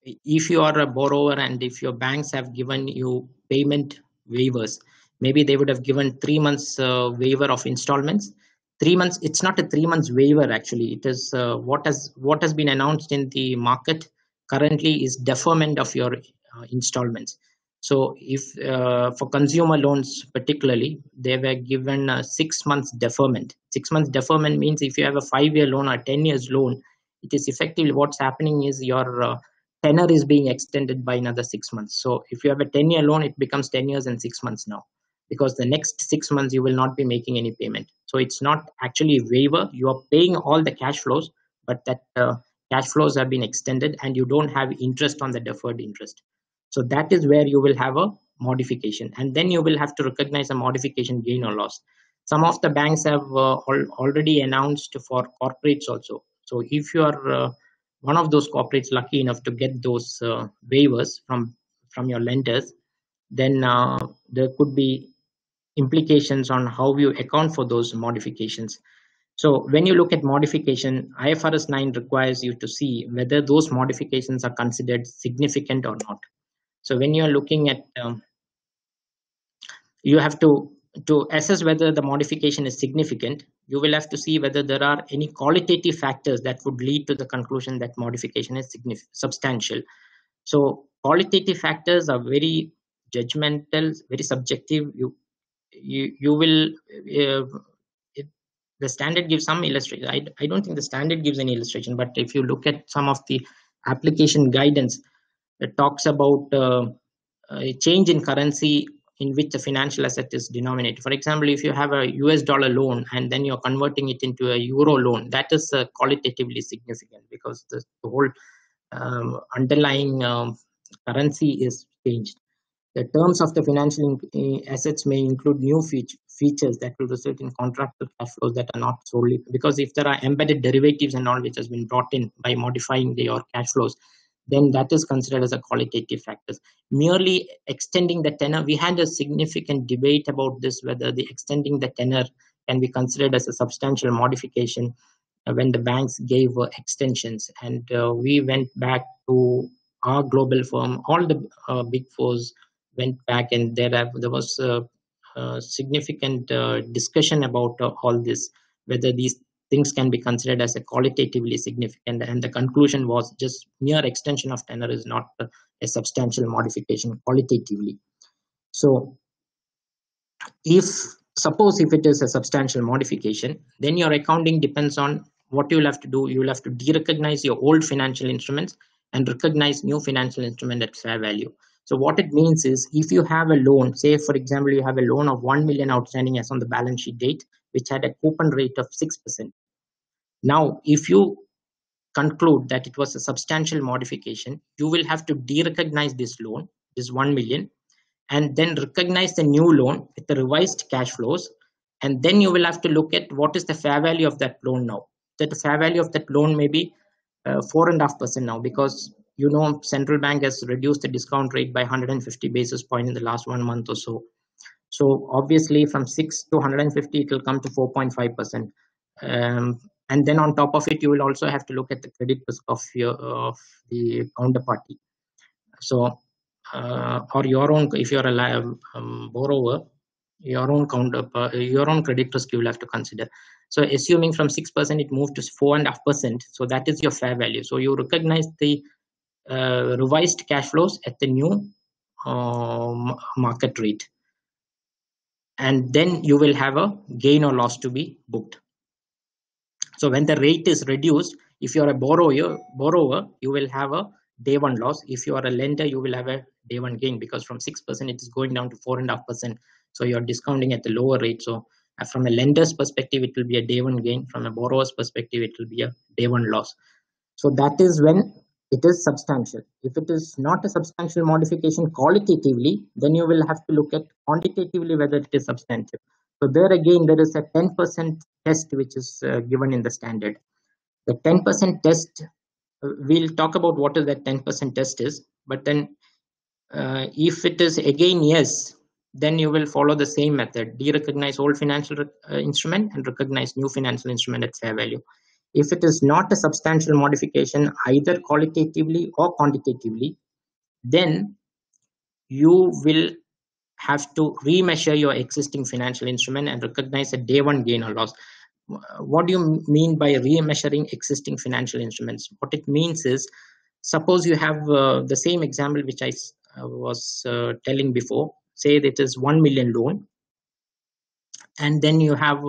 if you are a borrower and if your banks have given you payment waivers, maybe they would have given 3 months waiver of installments. 3 months, it's not a 3 months waiver actually. It is what has been announced in the market currently is deferment of your installments. So if for consumer loans particularly, they were given 6 months deferment. 6 months deferment means if you have a 5-year loan or 10 years loan, it is effectively what's happening is your tenor is being extended by another 6 months. So if you have a 10-year loan, it becomes 10 years and 6 months now, because the next 6 months you will not be making any payment. So it's not actually a waiver. You are paying all the cash flows, but that cash flows have been extended and you don't have interest on the deferred interest. So that is where you will have a modification, and then you will have to recognize a modification gain or loss. Some of the banks have already announced for corporates also. So if you are one of those corporates lucky enough to get those waivers from your lenders, then there could be implications on how you account for those modifications. So when you look at modification, IFRS 9 requires you to see whether those modifications are considered significant or not. So when you're looking at, you have to assess whether the modification is significant, you will have to see whether there are any qualitative factors that would lead to the conclusion that modification is substantial. So qualitative factors are very judgmental, very subjective. You will, the standard gives some illustration. I don't think the standard gives any illustration, but if you look at some of the application guidance, it talks about a change in currency in which the financial asset is denominated. For example, if you have a US dollar loan and then you're converting it into a euro loan, that is qualitatively significant because the whole underlying currency is changed. The terms of the financial assets may include new features that will result in contractual cash flows that are not solely, because if there are embedded derivatives and all which has been brought in by modifying your cash flows, then that is considered as a qualitative factors. Merely extending the tenor, we had a significant debate about this, whether the extending the tenor can be considered as a substantial modification. when the banks gave extensions, and we went back to our global firm. All the big fours went back, and there was significant discussion about all this, whether these things can be considered as a qualitatively significant, and the conclusion was just mere extension of tenor is not a substantial modification qualitatively. So if suppose if it is a substantial modification, then your accounting depends on what you will have to do. You will have to de-recognize your old financial instruments and recognize new financial instrument at fair value. So what it means is, if you have a loan, say for example you have a loan of 1 million outstanding as on the balance sheet date, which had a coupon rate of 6%. Now if you conclude that it was a substantial modification, you will have to de-recognize this loan, this 1 million, and then recognize the new loan with the revised cash flows. And then you will have to look at what is the fair value of that loan now. That the fair value of that loan may be 4.5% now, because central bank has reduced the discount rate by 150 basis points in the last 1 month or so. So obviously from 6 to 150, it will come to 4.5%. And then on top of it, you will also have to look at the credit risk of the counterparty. So or your own, if you're a borrower, your own credit risk you will have to consider. So assuming from 6% it moved to 4.5%, so that is your fair value. So you recognize the revised cash flows at the new market rate, and then you will have a gain or loss to be booked. So when the rate is reduced, if you are a borrower, you will have a day one loss. If you are a lender, you will have a day one gain, because from 6% it is going down to 4.5%. So you're discounting at the lower rate. So from a lender's perspective, it will be a day one gain. From a borrower's perspective, it will be a day one loss. So that is when it is substantial. If it is not a substantial modification qualitatively, then you will have to look at quantitatively whether it is substantial. So there again, there is a 10% test which is given in the standard. The 10% test, we'll talk about what is that 10% test is, but then if it is again yes, then you will follow the same method, de-recognize old financial instrument and recognize new financial instrument at fair value. If it is not a substantial modification, either qualitatively or quantitatively, then you will have to remeasure your existing financial instrument and recognize a day one gain or loss. What do you mean by remeasuring existing financial instruments? What it means is, suppose you have the same example which I was telling before. Say that it is 1 million loan, and then you have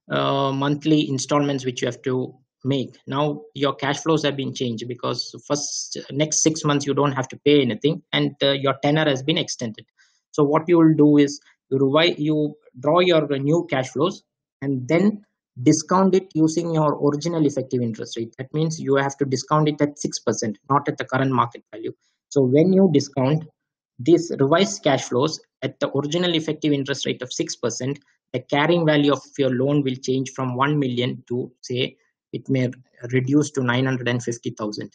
monthly installments which you have to make. Now your cash flows have been changed, because next 6 months you don't have to pay anything, and your tenor has been extended. So what you will do is you draw your new cash flows and then discount it using your original effective interest rate. That means you have to discount it at 6%, not at the current market value. So when you discount these revised cash flows at the original effective interest rate of 6%, the carrying value of your loan will change from 1 million to, say, it may reduce to 950,000.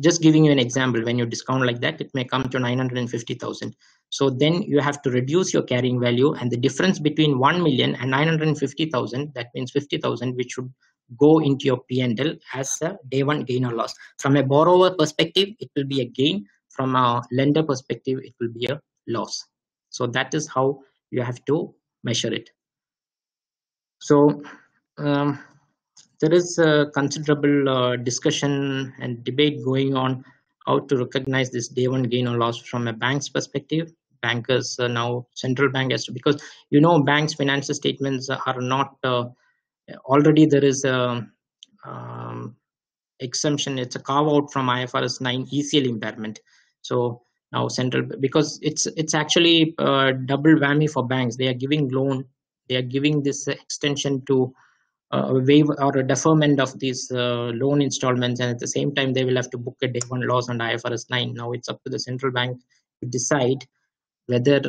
Just giving you an example, when you discount like that, it may come to 950,000. So then you have to reduce your carrying value, and the difference between 1 million and 950,000, that means 50,000, which should go into your P&L as a day one gain or loss. From a borrower perspective, it will be a gain. From a lender perspective, it will be a loss. So that is how you have to measure it. So there is a considerable discussion and debate going on how to recognize this day one gain or loss from a bank's perspective. Bankers now, central bank has to, because banks' financial statements are not already there is a exemption. It's a carve out from IFRS 9 ECL impairment. So now central, because it's actually double whammy for banks. They are giving loan, they are giving this extension to a waiver or a deferment of these loan installments, and at the same time they will have to book a day one loss under IFRS 9. Now it's up to the central bank to decide whether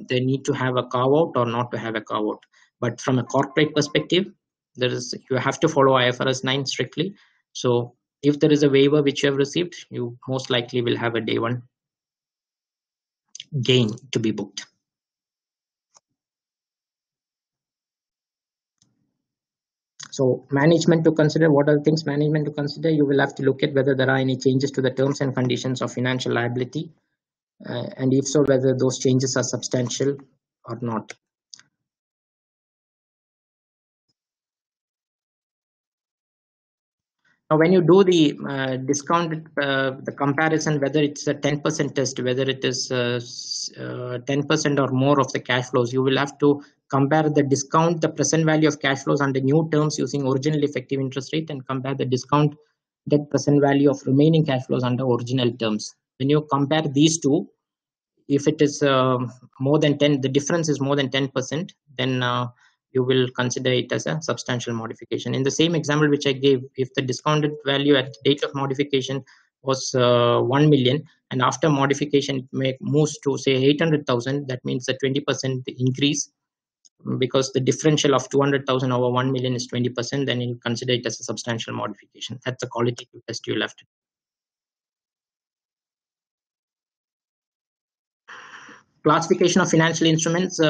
they need to have a carve out or not to have a carve out. But from a corporate perspective, you have to follow IFRS 9 strictly. So if there is a waiver which you have received, you most likely will have a day one gain to be booked. So management to consider, what are the things management to consider? You will have to look at whether there are any changes to the terms and conditions of financial liability, and if so, whether those changes are substantial or not. Now, when you do the discounted, the comparison, whether it's a 10% test, whether it is 10% or more of the cash flows, you will have to compare the discount, the present value of cash flows under new terms using original effective interest rate, and compare the discount debt present value of remaining cash flows under original terms. When you compare these two, if it is more than 10, the difference is more than 10%, then you will consider it as a substantial modification. In the same example which I gave, if the discounted value at the date of modification was 1 million, and after modification it moves to say 800,000, that means a 20% increase, because the differential of 200,000 over 1 million is 20%, then you consider it as a substantial modification. That's a qualitative test you'll have to do. Classification of financial instruments,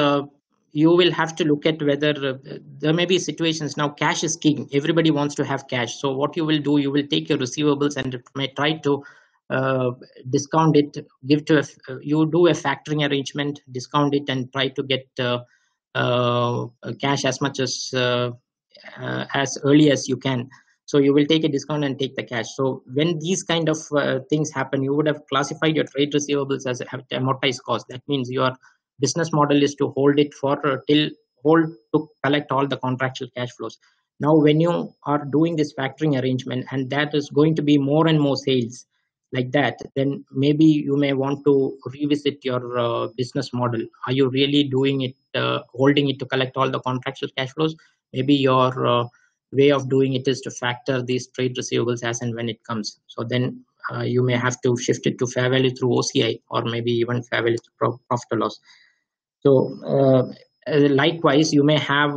you will have to look at whether there may be situations. Now, cash is king. Everybody wants to have cash. So what you will do, you will take your receivables and may try to discount it, you do a factoring arrangement, discount it, and try to get cash as much as early as you can. So you will take a discount and take the cash. So when these kind of things happen, you would have classified your trade receivables as amortized cost. That means your business model is to hold it for to collect all the contractual cash flows. Now, when you are doing this factoring arrangement, and that is going to be more and more sales like that, then maybe you may want to revisit your business model. Are you really doing it, holding it to collect all the contractual cash flows? Maybe your way of doing it is to factor these trade receivables as and when it comes. So then you may have to shift it to fair value through OCI, or maybe even fair value through profit or loss. So likewise, you may have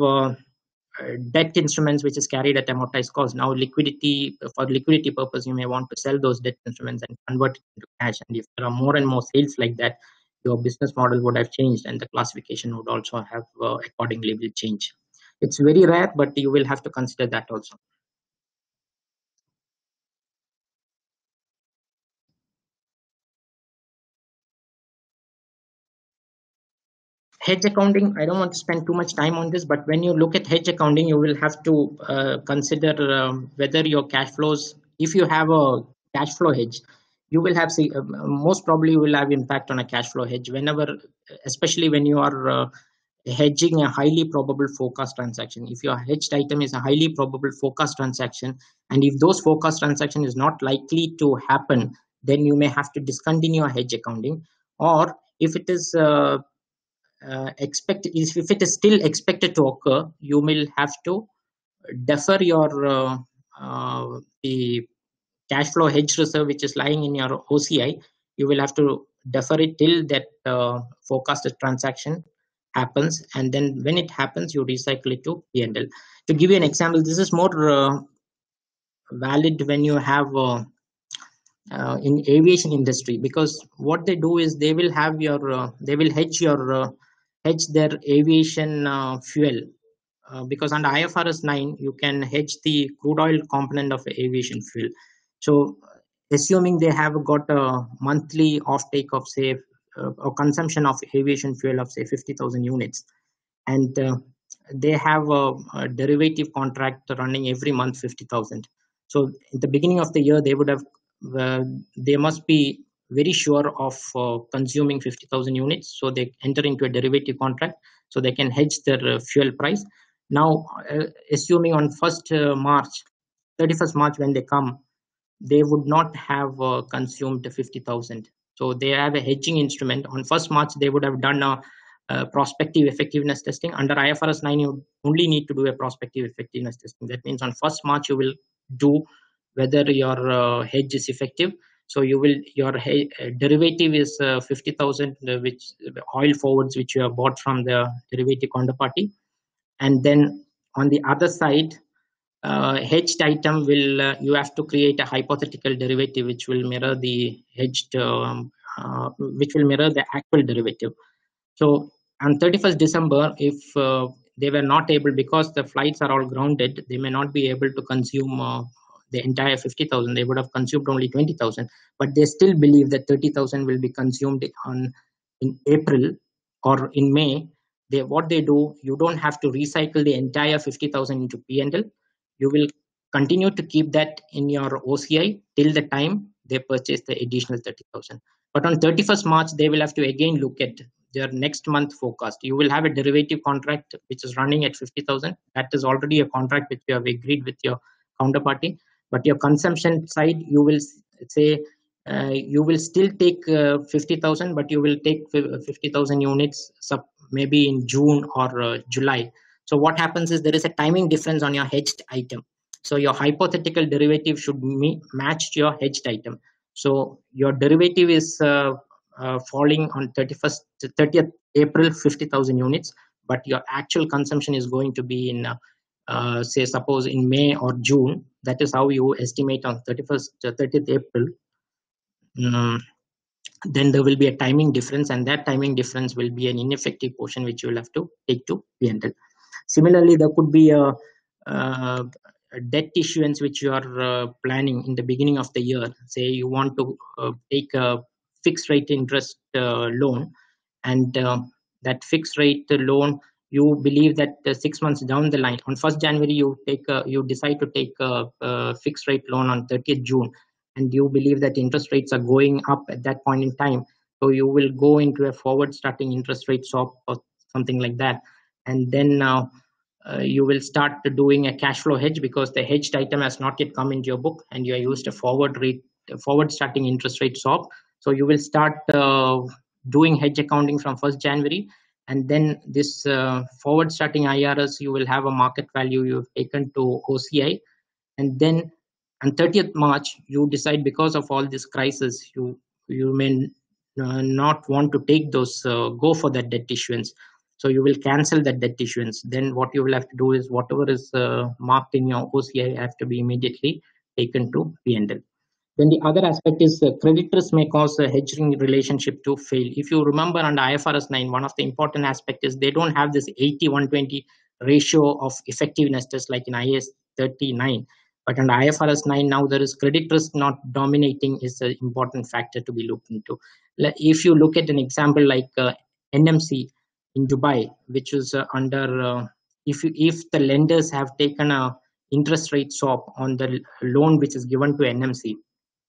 debt instruments which is carried at amortized cost. Now, liquidity, for liquidity purpose, you may want to sell those debt instruments and convert it into cash. And if there are more and more sales like that, your business model would have changed, and the classification would also have accordingly will change. It's very rare, but you will have to consider that also. Hedge accounting, I don't want to spend too much time on this, but when you look at hedge accounting, you will have to consider whether your cash flows, if you have a cash flow hedge, you will have, most probably you will have impact on a cash flow hedge whenever, especially when you are hedging a highly probable forecast transaction. If your hedged item is a highly probable forecast transaction, and if those forecast transaction is not likely to happen, then you may have to discontinue a hedge accounting. Or if it is if it is still expected to occur, you will have to defer your the cash flow hedge reserve which is lying in your OCI. You will have to defer it till that forecasted transaction happens, and then when it happens, you recycle it to P&L. To give you an example, this is more valid when you have in aviation industry, because what they do is they will have your they will hedge their aviation fuel, because under IFRS 9 you can hedge the crude oil component of aviation fuel. So assuming they have got a monthly offtake of say or consumption of aviation fuel of say 50,000 units, and they have a derivative contract running every month 50,000. So in the beginning of the year, they would have they must be very sure of consuming 50,000 units. So they enter into a derivative contract so they can hedge their fuel price. Now, assuming on 1st March, 31st March when they come, they would not have consumed 50,000. So they have a hedging instrument. On 1st March, they would have done a prospective effectiveness testing. Under IFRS 9, you only need to do a prospective effectiveness testing. That means on 1st March, you will do whether your hedge is effective. So you will, your derivative is 50,000, which oil forwards which you have bought from the derivative counterparty. And then on the other side, hedged item will you have to create a hypothetical derivative which will mirror the hedged which will mirror the actual derivative. So on 31st December, if they were not able, because the flights are all grounded, they may not be able to consume the entire 50,000. They would have consumed only 20,000, but they still believe that 30,000 will be consumed in April or in May. What they do, you don't have to recycle the entire 50,000 into P&L. You will continue to keep that in your OCI till the time they purchase the additional 30,000. But on 31st March, they will have to again look at their next month forecast. You will have a derivative contract which is running at 50,000. That is already a contract which you have agreed with your counterparty. But your consumption side, you will say you will still take 50,000, but you will take 50,000 units maybe in June or July. So what happens is there is a timing difference on your hedged item. So your hypothetical derivative should match your hedged item. So your derivative is falling on 30th April, 50,000 units, but your actual consumption is going to be in say suppose in May or June. That is how you estimate on 30th April. Then there will be a timing difference, and that timing difference will be an ineffective portion which you will have to take to P&L. Similarly, there could be a debt issuance which you are planning in the beginning of the year. Say you want to take a fixed rate interest loan, and that fixed rate loan, you believe that 6 months down the line, on 1st January, you decide to take a fixed rate loan on 30th June, and you believe that interest rates are going up at that point in time. So you will go into a forward starting interest rate swap or something like that. And then you will start doing a cash flow hedge, because the hedged item has not yet come into your book, and you are used a forward starting interest rate swap. So you will start doing hedge accounting from 1st January. And then this forward starting IRS, you will have a market value you've taken to OCI. And then on 30th March, you decide, because of all this crisis, you may not want to take those, go for that debt issuance. So you will cancel that debt issuance. Then what you will have to do is whatever is marked in your OCI have to be immediately taken to P&L. Then the other aspect is credit risk may cause a hedging relationship to fail. If you remember under IFRS 9, one of the important aspects is they don't have this 80-120 ratio of effectiveness, just like in IAS 39. But under IFRS 9 now, there is credit risk not dominating is an important factor to be looked into. If you look at an example like NMC in Dubai, which is under, if the lenders have taken a interest rate swap on the loan which is given to NMC.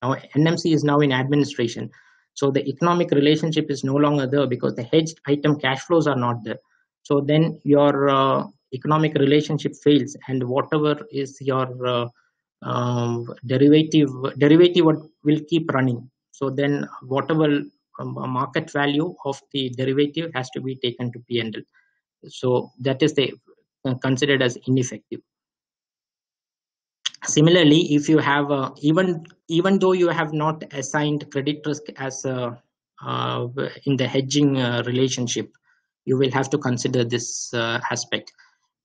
Now NMC is now in administration. So the economic relationship is no longer there, because the hedged item cash flows are not there. So then your economic relationship fails, and whatever is your derivative will keep running. So then whatever market value of the derivative has to be taken to P&L. So that is considered as ineffective. Similarly, if you have even though you have not assigned credit risk as in the hedging relationship, you will have to consider this aspect.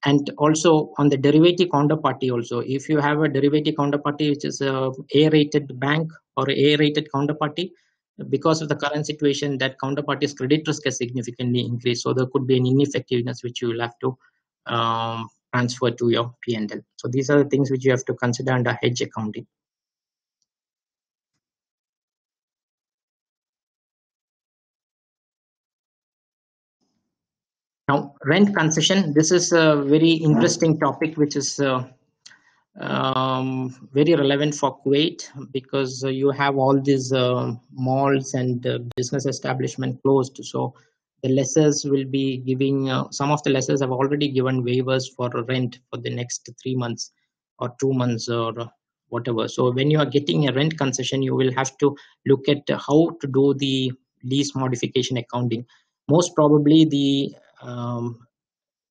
And also on the derivative counterparty also, if you have a derivative counterparty which is a A-rated bank or A-rated counterparty, because of the current situation, that counterparty's credit risk has significantly increased. So there could be an ineffectiveness which you will have to transfer to your P&L. So these are the things which you have to consider under hedge accounting. Now, rent concession. This is a very interesting topic, which is very relevant for Kuwait, because you have all these malls and business establishment closed. So the lessors will be giving, some of the lessors have already given waivers for rent for the next 3 months or 2 months or whatever. So when you are getting a rent concession, you will have to look at how to do the lease modification accounting. Most probably the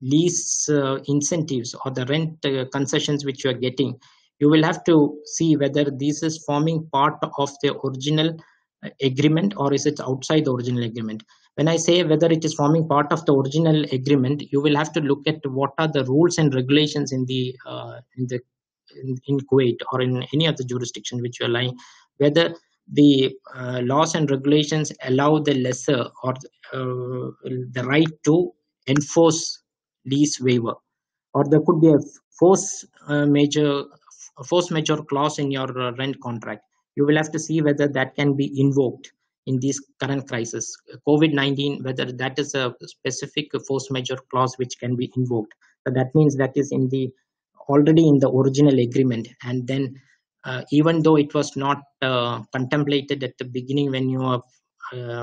lease incentives or the rent concessions which you are getting, you will have to see whether this is forming part of the original agreement or is it outside the original agreement. When I say whether it is forming part of the original agreement, you will have to look at what are the rules and regulations in Kuwait or in any other jurisdiction which you are lying, whether the laws and regulations allow the lessor or the right to enforce lease waiver, or there could be a major force majeure clause in your rent contract. You will have to see whether that can be invoked in this current crisis, COVID-19, whether that is a specific force majeure clause which can be invoked. So that means that is in the already in the original agreement, and then even though it was not contemplated at the beginning when you are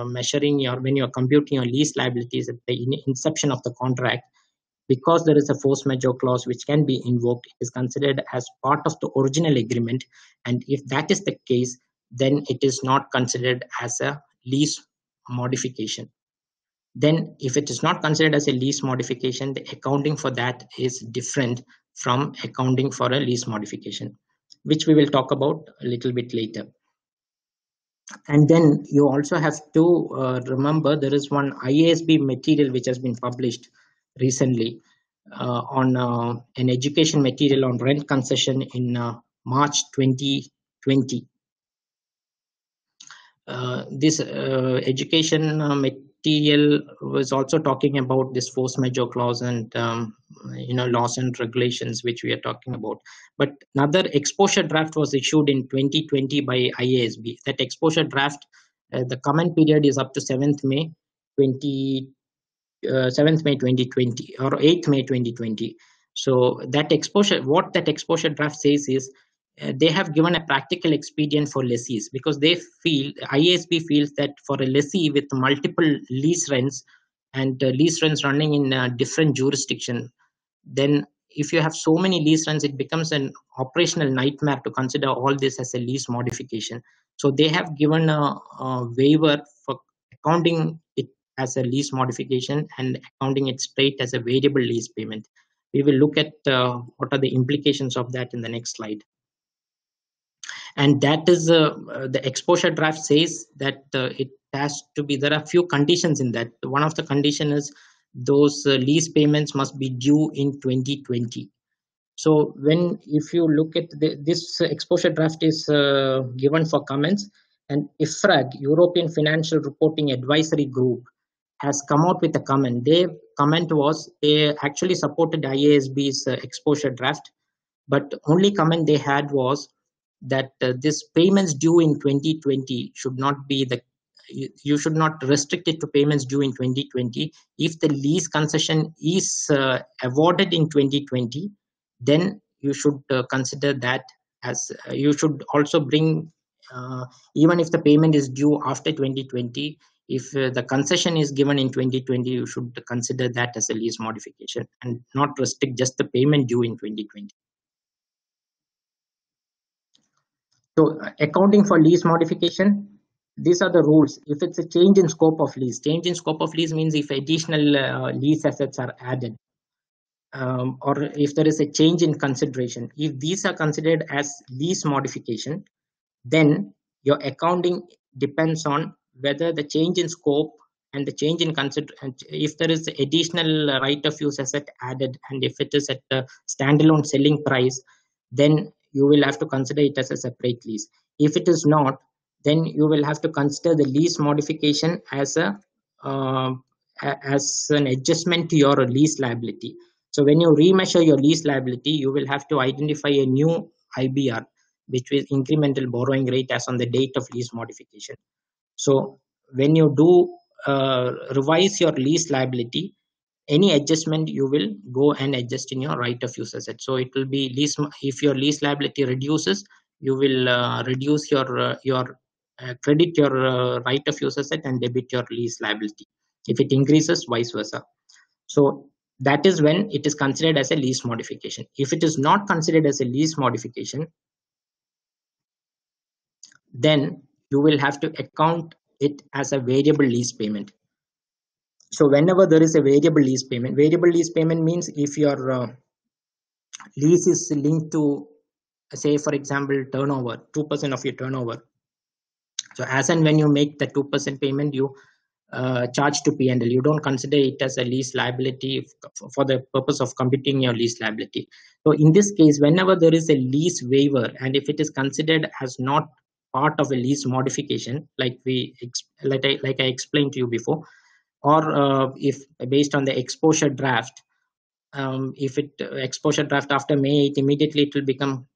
measuring your when you are computing your lease liabilities at the inception of the contract, because there is a force majeure clause which can be invoked, it is considered as part of the original agreement. And if that is the case, then it is not considered as a lease modification. Then if it is not considered as a lease modification, the accounting for that is different from accounting for a lease modification, which we will talk about a little bit later. And then you also have to remember there is one IASB material which has been published recently on an education material on rent concession in March 2020. This education material was also talking about this force majeure clause and laws and regulations which we are talking about. But another exposure draft was issued in 2020 by IASB. That exposure draft, the comment period is up to 7th May 2020 or 8th May 2020. So that what that exposure draft says is they have given a practical expedient for lessees, because they feel, IASB feels that for a lessee with multiple lease rents and lease rents running in different jurisdiction, then if you have so many lease rents, it becomes an operational nightmare to consider all this as a lease modification. So they have given a waiver for accounting it as a lease modification and accounting it straight as a variable lease payment. We will look at what are the implications of that in the next slide. And that is the exposure draft says that it has to be, there are few conditions in that. One of the condition is those lease payments must be due in 2020. So if you look at this exposure draft is given for comments, and IFRAG, European Financial Reporting Advisory Group, has come out with a comment. Their comment was they actually supported IASB's exposure draft, but only comment they had was that this payments due in 2020 should not be you should not restrict it to payments due in 2020. If the lease concession is awarded in 2020, then you should consider that as you should also bring even if the payment is due after 2020, if the concession is given in 2020, you should consider that as a lease modification and not restrict just the payment due in 2020. So accounting for lease modification, these are the rules. If it's a change in scope of lease means if additional lease assets are added, or if there is a change in consideration, if these are considered as lease modification, then your accounting depends on whether the change in scope and the change in if there is additional right of use asset added, and if it is at the standalone selling price, then you will have to consider it as a separate lease. If it is not, then you will have to consider the lease modification as an adjustment to your lease liability. So when you remeasure your lease liability, you will have to identify a new IBR, which is incremental borrowing rate as on the date of lease modification. So when you do revise your lease liability, any adjustment you will go and adjust in your right of use asset. So it will be if your lease liability reduces, you will reduce your credit your right of use asset and debit your lease liability. If it increases, vice versa. So that is when it is considered as a lease modification. If it is not considered as a lease modification, then you will have to account it as a variable lease payment. So whenever there is a variable lease payment means if your lease is linked to, say for example, turnover, 2% of your turnover. So as and when you make the 2% payment, you charge to P&L. You don't consider it as a lease liability for the purpose of computing your lease liability. So in this case, whenever there is a lease waiver, and if it is considered as not part of a lease modification, like I explained to you before, or if based on the exposure draft, if it exposure draft after May 8, immediately it will become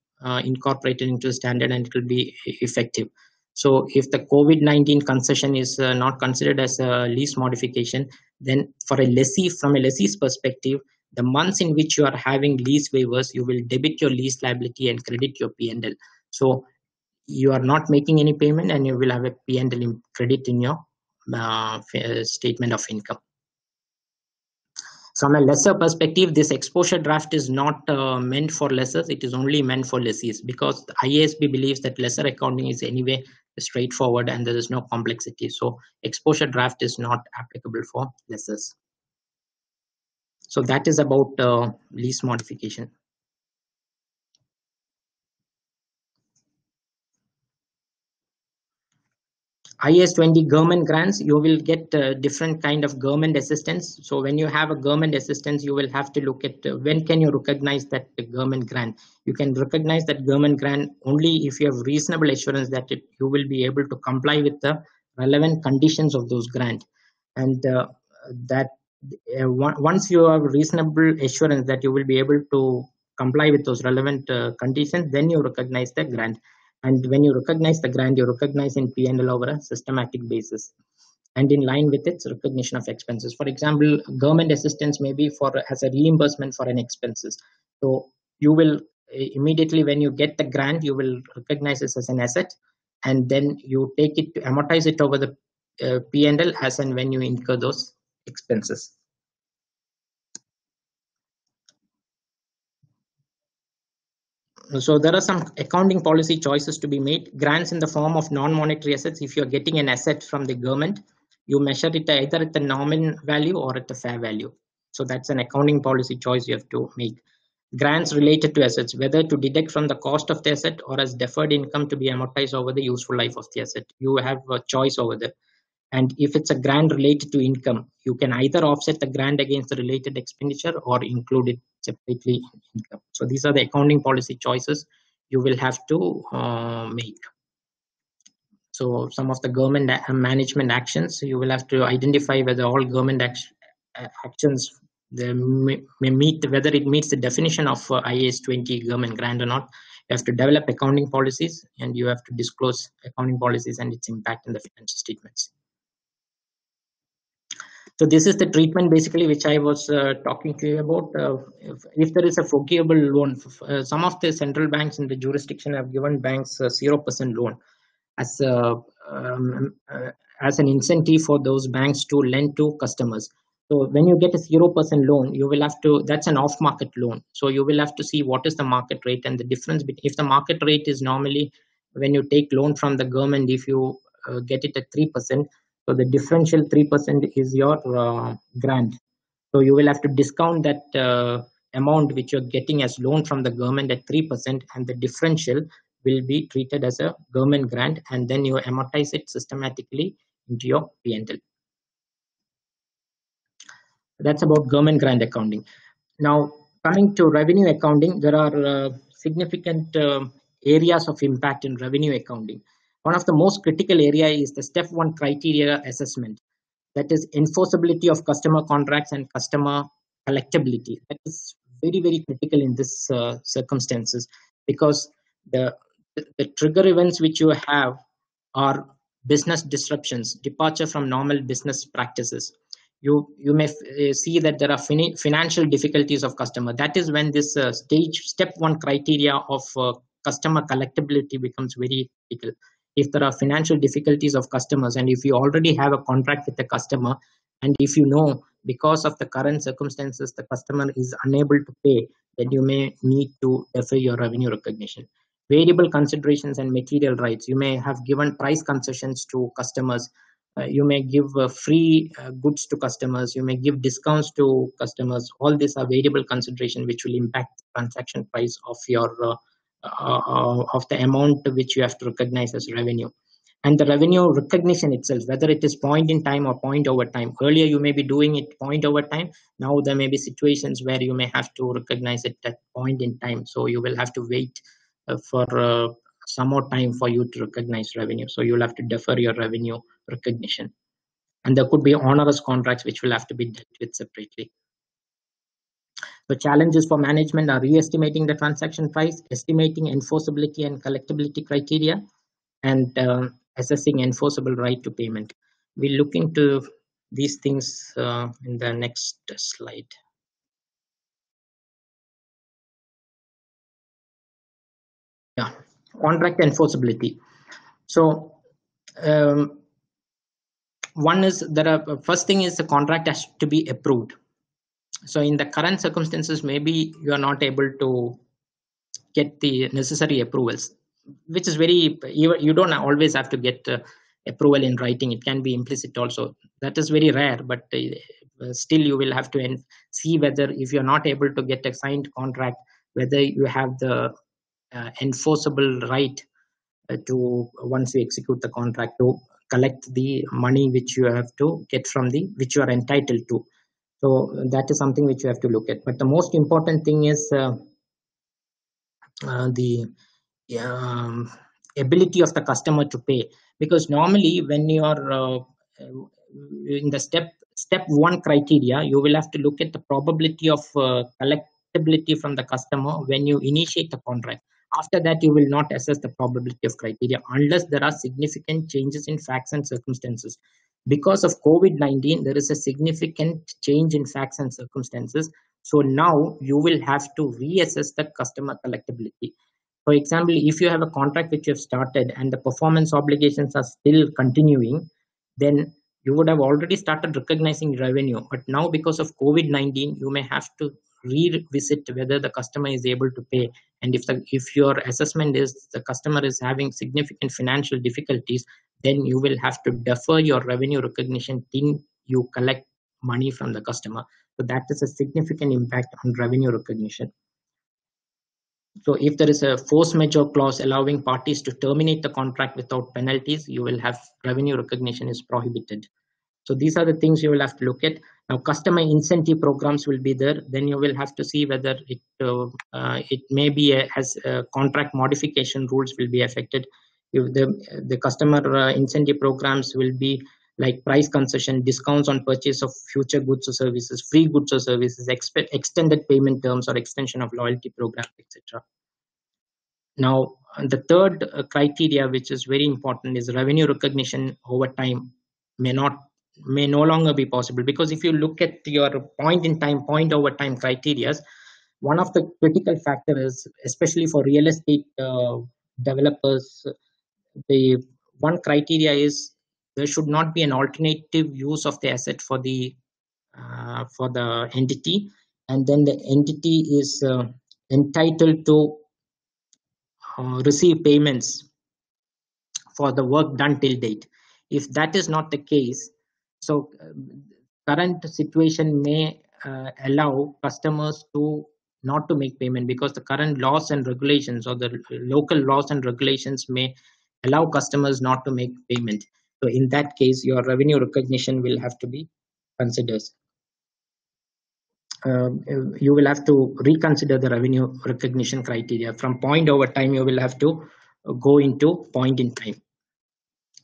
incorporated into the standard and it will be effective. So if the COVID-19 concession is not considered as a lease modification, then for a lessee, from a lessee's perspective, the months in which you are having lease waivers, you will debit your lease liability and credit your P&L. So you are not making any payment and you will have a P&L credit in your statement of income. From a lesser perspective, this exposure draft is not meant for lessors. It is only meant for lessees, because the IASB believes that lesser accounting is anyway straightforward and there is no complexity. So exposure draft is not applicable for lessors. So that is about lease modification. IAS 20 government grants, you will get different kind of government assistance. So when you have a government assistance, you will have to look at when can you recognize that government grant. You can recognize that government grant only if you have reasonable assurance that you will be able to comply with the relevant conditions of those grant. And that once you have reasonable assurance that you will be able to comply with those relevant conditions, then you recognize the grant. And when you recognize the grant, you recognize in P&L over a systematic basis and in line with its recognition of expenses. For example, government assistance may be for as a reimbursement for an expenses. So you will immediately, when you get the grant, you will recognize this as an asset, and then you take it to amortize it over the P&L as and when you incur those expenses. So there are some accounting policy choices to be made. Grants in the form of non-monetary assets. If you're getting an asset from the government, you measure it either at the nominal value or at the fair value. So that's an accounting policy choice you have to make. Grants related to assets, whether to deduct from the cost of the asset or as deferred income to be amortized over the useful life of the asset. You have a choice over there. And if it's a grant related to income, you can either offset the grant against the related expenditure or include it separately in income. So these are the accounting policy choices you will have to make. So some of the government management actions, you will have to identify whether all government actions may meet, whether it meets the definition of IAS 20 government grant or not. You have to develop accounting policies and you have to disclose accounting policies and its impact in the financial statements. So this is the treatment basically which I was talking to you about. If there is a forgivable loan, some of the central banks in the jurisdiction have given banks 0% loan as an incentive for those banks to lend to customers. So when you get a 0% loan, you will have to, that's an off-market loan. So you will have to see what is the market rate and the difference between, if the market rate is normally, when you take loan from the government, if you get it at 3%, so the differential 3% is your grant. So you will have to discount that amount which you're getting as loan from the government at 3%, and the differential will be treated as a government grant, and then you amortize it systematically into your P&L. That's about government grant accounting. Now, coming to revenue accounting, there are significant areas of impact in revenue accounting. One of the most critical area is the step 1 criteria assessment. That is enforceability of customer contracts and customer collectability. That is very, very critical in this circumstances, because the trigger events which you have are business disruptions, departure from normal business practices. You may see that there are financial difficulties of customer. That is when this step 1 criteria of customer collectability becomes very critical. If there are financial difficulties of customers, and if you already have a contract with the customer, and if you know because of the current circumstances the customer is unable to pay, then you may need to defer your revenue recognition. Variable considerations and material rights. You may have given price concessions to customers. You may give free goods to customers. You may give discounts to customers. All these are variable consideration which will impact the transaction price of your of the amount which you have to recognize as revenue. And the revenue recognition itself, whether it is point in time or point over time. Earlier you may be doing it point over time. Now there may be situations where you may have to recognize it at point in time. So you will have to wait for some more time for you to recognize revenue. So you'll have to defer your revenue recognition. And there could be onerous contracts which will have to be dealt with separately. So challenges for management are re-estimating the transaction price, estimating enforceability and collectability criteria, and assessing enforceable right to payment. We'll look into these things in the next slide. Yeah, contract enforceability. So one is first thing is the contract has to be approved. So in the current circumstances, maybe you are not able to get the necessary approvals, which is very, you don't always have to get approval in writing. It can be implicit also. That is very rare, but still you will have to see whether, if you're not able to get a signed contract, whether you have the enforceable right to, once you execute the contract, to collect the money which you have to get from which you are entitled to. So that is something which you have to look at. But the most important thing is the ability of the customer to pay, because normally when you are in the step one criteria, you will have to look at the probability of collectability from the customer when you initiate the contract. After that, you will not assess the probability of criteria unless there are significant changes in facts and circumstances. Because of COVID-19, there is a significant change in facts and circumstances. So now you will have to reassess the customer collectability. For example, if you have a contract which you have started and the performance obligations are still continuing, then you would have already started recognizing revenue. But now, because of COVID-19, you may have to revisit whether the customer is able to pay. And if your assessment is the customer is having significant financial difficulties, then you will have to defer your revenue recognition till you collect money from the customer. So that is a significant impact on revenue recognition. So if there is a force majeure clause allowing parties to terminate the contract without penalties, you will have revenue recognition is prohibited. So these are the things you will have to look at. Now, customer incentive programs will be there. Then you will have to see whether it may be as contract modification rules will be affected. If the customer incentive programs will be like price concession, discounts on purchase of future goods or services, free goods or services, extended payment terms, or extension of loyalty programs, etc. Now, the third criteria, which is very important, is revenue recognition over time may no longer be possible, because if you look at your point over time criteria, one of the critical factors, especially for real estate developers, the one criteria is there should not be an alternative use of the asset for the entity, and then the entity is entitled to receive payments for the work done till date. If that is not the case, so current situation may allow customers to not to make payment, because the current laws and regulations, or the local laws and regulations, may allow customers not to make payment. So in that case, your revenue recognition will have to be considered. You will have to reconsider the revenue recognition criteria. From point over time, you will have to go into point in time.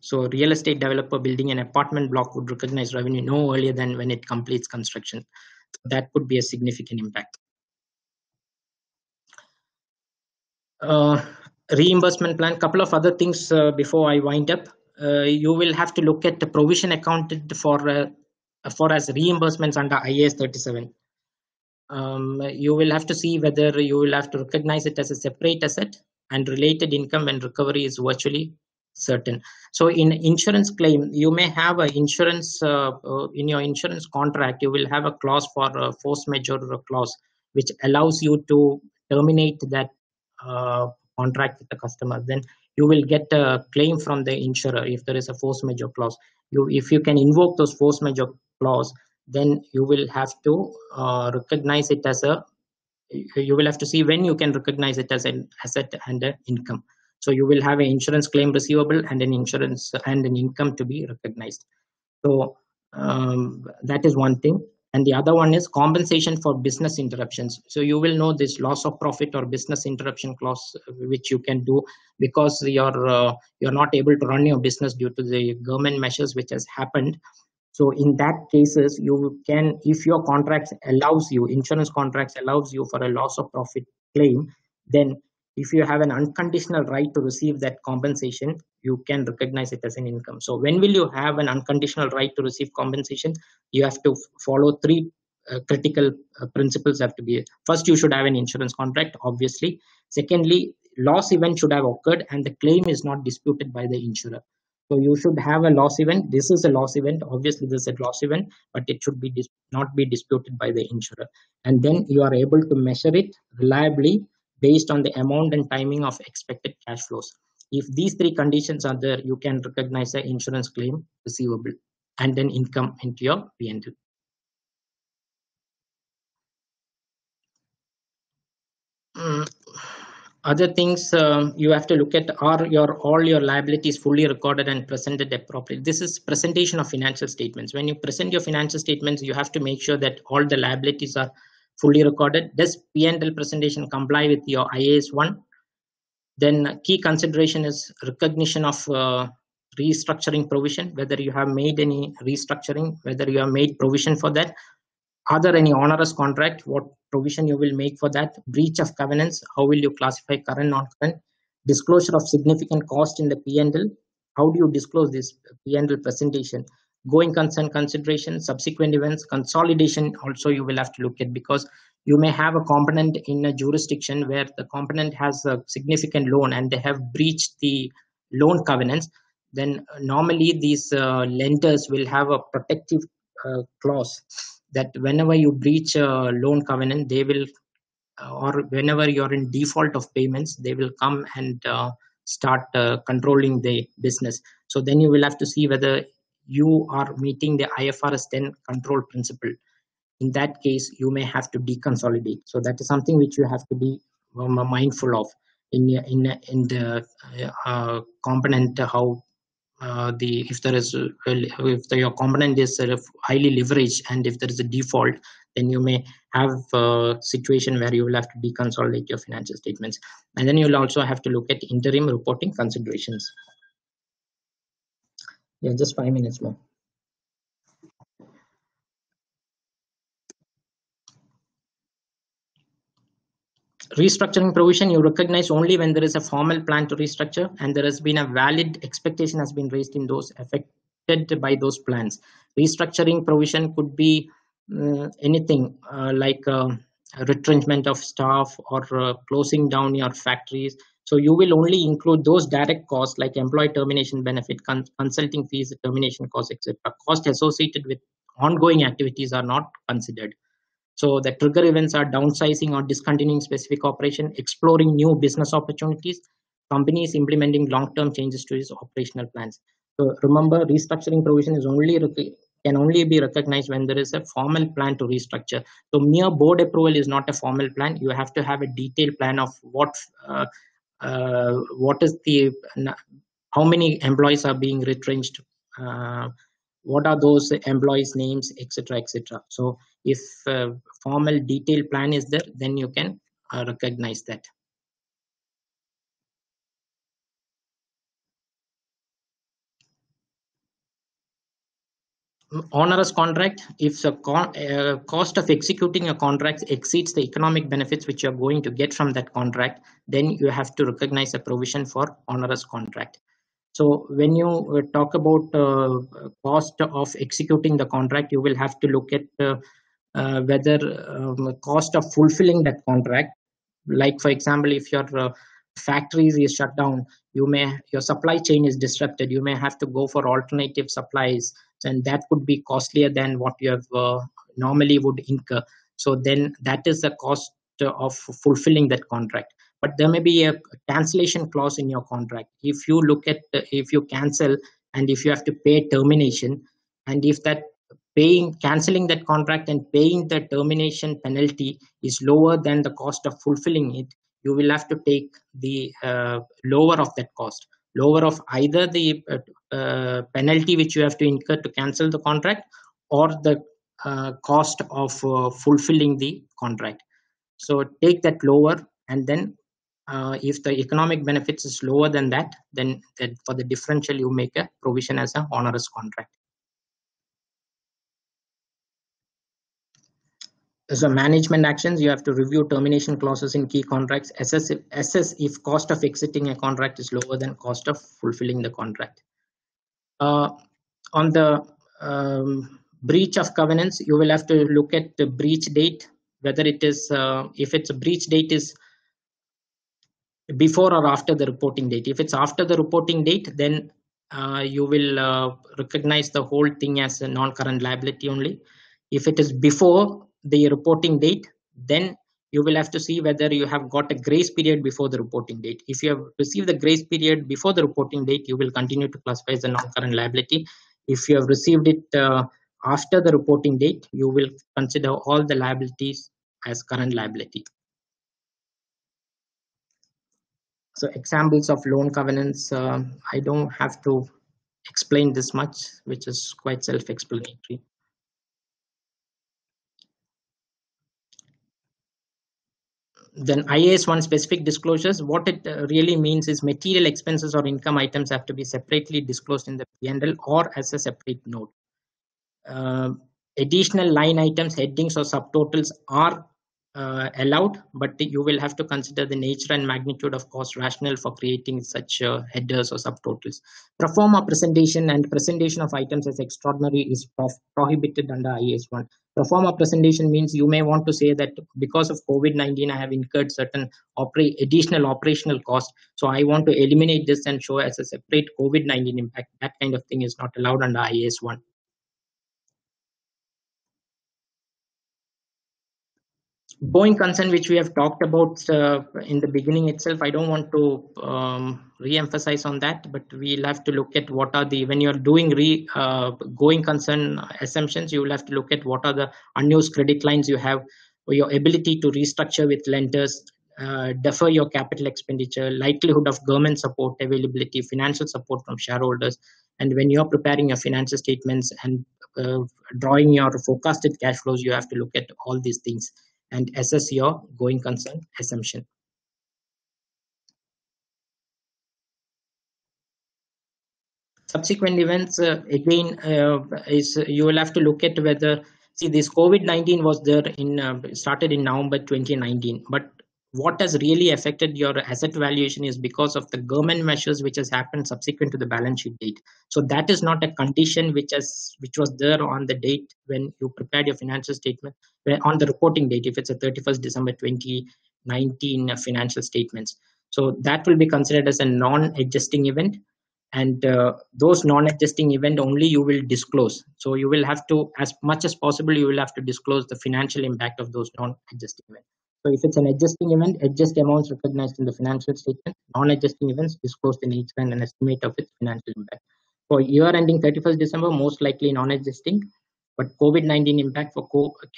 So real estate developer building an apartment block would recognize revenue no earlier than when it completes construction. That could be a significant impact. Reimbursement plan, couple of other things before I wind up. You will have to look at the provision accounted for as reimbursements under IAS 37. You will have to see whether you will have to recognize it as a separate asset, and related income and recovery is virtually certain. So in insurance claim, you may have an insurance in your insurance contract, you will have a clause for a force majeure clause, which allows you to terminate that contract with the customer. Then you will get a claim from the insurer if there is a force majeure clause. If you can invoke those force majeure clause, then you will have to recognize it as you will have to see when you can recognize it as an asset and an income. So you will have an insurance claim receivable and an insurance and an income to be recognized. So that is one thing. And the other one is compensation for business interruptions. So you will know this loss of profit or business interruption clause, which you can do because you're not able to run your business due to the government measures which has happened. So in that cases, you can, if your contracts allows you, insurance contracts allows you for a loss of profit claim, then if you have an unconditional right to receive that compensation, you can recognize it as an income. So when will you have an unconditional right to receive compensation? You have to follow three critical principles have to be. First, you should have an insurance contract, obviously. Secondly, loss event should have occurred and the claim is not disputed by the insurer. So you should have a loss event. This is a loss event. Obviously, this is a loss event, but it should be not be disputed by the insurer. And then you are able to measure it reliably based on the amount and timing of expected cash flows. If these three conditions are there, you can recognize the insurance claim receivable and then income into your P&L. Other things you have to look at are all your liabilities fully recorded and presented appropriately. This is presentation of financial statements. When you present your financial statements, you have to make sure that all the liabilities are fully recorded. Does P&L presentation comply with your IAS 1? Then key consideration is recognition of restructuring provision, whether you have made any restructuring, whether you have made provision for that. Are there any onerous contract? What provision you will make for that? Breach of covenants, how will you classify current, non-current? Disclosure of significant cost in the P&L. How do you disclose this P&L presentation? Going concern consideration, subsequent events, consolidation also you will have to look at, because you may have a component in a jurisdiction where the component has a significant loan and they have breached the loan covenants. Then normally these lenders will have a protective clause that whenever you breach a loan covenant, they will, or whenever you're in default of payments, they will come and start controlling the business. So then you will have to see whether you are meeting the IFRS 10 control principle. In that case, you may have to deconsolidate. So that is something which you have to be mindful of in the component, how if there is your component is sort of highly leveraged, and if there is a default, then you may have a situation where you will have to deconsolidate your financial statements. And then you will also have to look at interim reporting considerations. Yeah, just 5 minutes more. Restructuring provision you recognize only when there is a formal plan to restructure and there has been a valid expectation has been raised in those affected by those plans. Restructuring provision could be anything like retrenchment of staff or closing down your factories. So you will only include those direct costs like employee termination benefit, consulting fees, termination costs, etc. Costs associated with ongoing activities are not considered. So the trigger events are downsizing or discontinuing specific operation, exploring new business opportunities, companies implementing long-term changes to its operational plans. So remember, restructuring provision is can only be recognized when there is a formal plan to restructure. So mere board approval is not a formal plan. You have to have a detailed plan of what is the how many employees are being retrenched. What are those employees' names, etc., etc. So if a formal detailed plan is there, then you can recognize that. Onerous contract, if the cost of executing a contract exceeds the economic benefits which you're going to get from that contract, then you have to recognize a provision for onerous contract. So when you talk about cost of executing the contract, you will have to look at whether cost of fulfilling that contract. Like for example, if your factories is shut down, your supply chain is disrupted, you may have to go for alternative supplies, and that could be costlier than what you have normally would incur. So then that is the cost of fulfilling that contract. But there may be a cancellation clause in your contract. If you look at if you cancel and if you have to pay termination, and if that cancelling that contract and paying the termination penalty is lower than the cost of fulfilling it, you will have to take the lower of that cost, lower of either the penalty which you have to incur to cancel the contract, or the cost of fulfilling the contract. So take that lower, and then if the economic benefits is lower than that, then for the differential you make a provision as an onerous contract. So management actions, you have to review termination clauses in key contracts, assess if cost of exiting a contract is lower than cost of fulfilling the contract. On the breach of covenants, you will have to look at the breach date, whether it is, if it's a breach date is before or after the reporting date. If it's after the reporting date, then you will recognize the whole thing as a non-current liability only. If it is before the reporting date, then you will have to see whether you have got a grace period before the reporting date. If you have received the grace period before the reporting date, you will continue to classify as a non-current liability. If you have received it after the reporting date, you will consider all the liabilities as current liability. So examples of loan covenants, I don't have to explain this much, which is quite self-explanatory. Then IAS 1 specific disclosures, what it really means is material expenses or income items have to be separately disclosed in the P&L or as a separate note. Additional line items, headings or subtotals are allowed, but you will have to consider the nature and magnitude of cost rationale for creating such headers or subtotals. Pro forma presentation and presentation of items as extraordinary is prohibited under IAS 1. Pro forma presentation means you may want to say that because of COVID-19, I have incurred certain additional operational costs, so I want to eliminate this and show as a separate COVID-19 impact. That kind of thing is not allowed under IAS 1. Going concern, which we have talked about in the beginning itself, I don't want to re-emphasize on that, but we'll have to look at what are the, when you're doing going concern assumptions, you will have to look at what are the unused credit lines you have, or your ability to restructure with lenders, defer your capital expenditure, likelihood of government support availability, financial support from shareholders. And when you're preparing your financial statements and drawing your forecasted cash flows, you have to look at all these things and assess your going concern assumption. Subsequent events, again, is you will have to look at whether, see, this COVID-19 was there in started in November 2019, but what has really affected your asset valuation is because of the government measures which has happened subsequent to the balance sheet date. So that is not a condition which was there on the date when you prepared your financial statement, on the reporting date, if it's a 31st December 2019 financial statements. So that will be considered as a non-adjusting event, and those non-adjusting event only you will disclose. So you will have to, as much as possible, you will have to disclose the financial impact of those non-adjusting events. So if it's an adjusting event, adjust amounts recognized in the financial statement. Non-adjusting events, disclose the nature and an estimate of its financial impact. For year ending 31st December, most likely non-adjusting, but COVID-19 impact for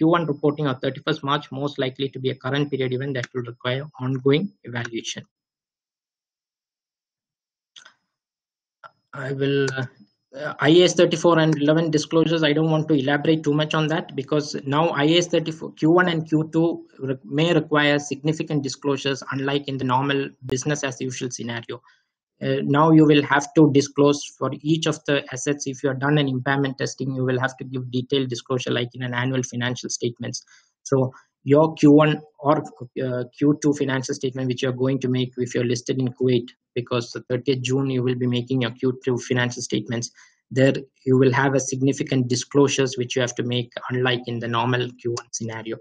Q1 reporting or 31st March, most likely to be a current period event that will require ongoing evaluation. I will IAS 34 and 11 disclosures, I don't want to elaborate too much on that, because now IAS 34 Q1 and Q2 may require significant disclosures, unlike in the normal business as usual scenario. Now you will have to disclose for each of the assets. If you have done an impairment testing, you will have to give detailed disclosure like in an annual financial statements. So your Q1 or Q2 financial statement which you're going to make if you're listed in Kuwait, because the 30th June you will be making your Q2 financial statements, there you will have a significant disclosures which you have to make, unlike in the normal Q1 scenario,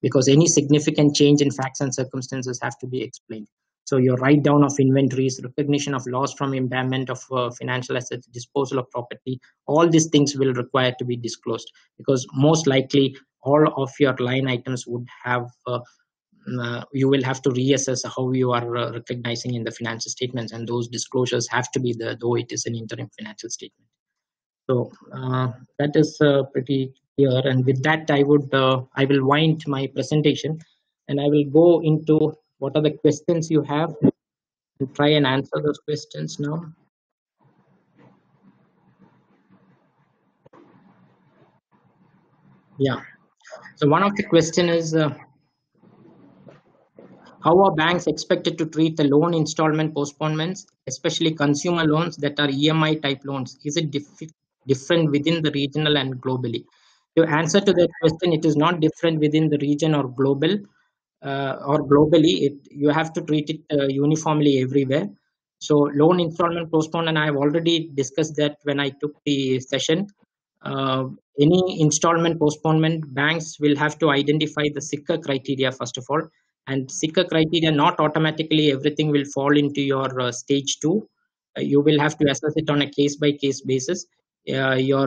because any significant change in facts and circumstances have to be explained. So your write down of inventories, recognition of loss from impairment of financial assets, disposal of property, all these things will require to be disclosed, because most likely all of your line items would have, you will have to reassess how you are recognizing in the financial statements, and those disclosures have to be there, though it is an interim financial statement. So that is pretty clear. And with that, I will wind my presentation, and I will go into what are the questions you have and try and answer those questions now. Yeah. So one of the question is, how are banks expected to treat the loan installment postponements, especially consumer loans that are EMI type loans? Is it different within the regional and globally? To answer to that question, it is not different within the region or global or globally. You have to treat it uniformly everywhere. So loan installment postponement, I have already discussed that when I took the session. uh, any installment postponement, banks will have to identify the sicker criteria first of all, and sicker criteria, not automatically everything will fall into your stage 2. You will have to assess it on a case by case basis. Your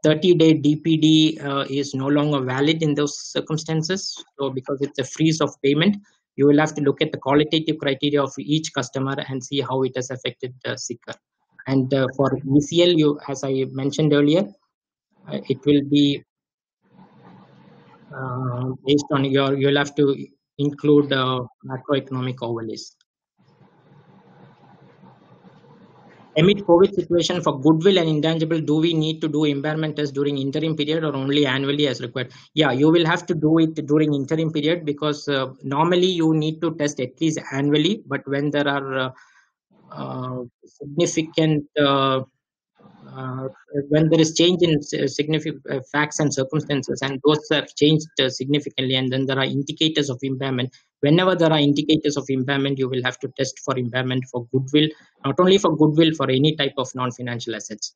30-day DPD is no longer valid in those circumstances. So because it's a freeze of payment, you will have to look at the qualitative criteria of each customer and see how it has affected sicker. And for ECL, you, as I mentioned earlier, it will be based on you'll have to include macroeconomic overlays. Amid COVID situation, for goodwill and intangible, do we need to do impairment test during interim period or only annually as required? Yeah, you will have to do it during interim period, because normally you need to test at least annually, but when there are significant when there is change in significant facts and circumstances, and those have changed significantly, and then there are indicators of impairment. Whenever there are indicators of impairment, you will have to test for impairment for goodwill, not only for goodwill, for any type of non-financial assets.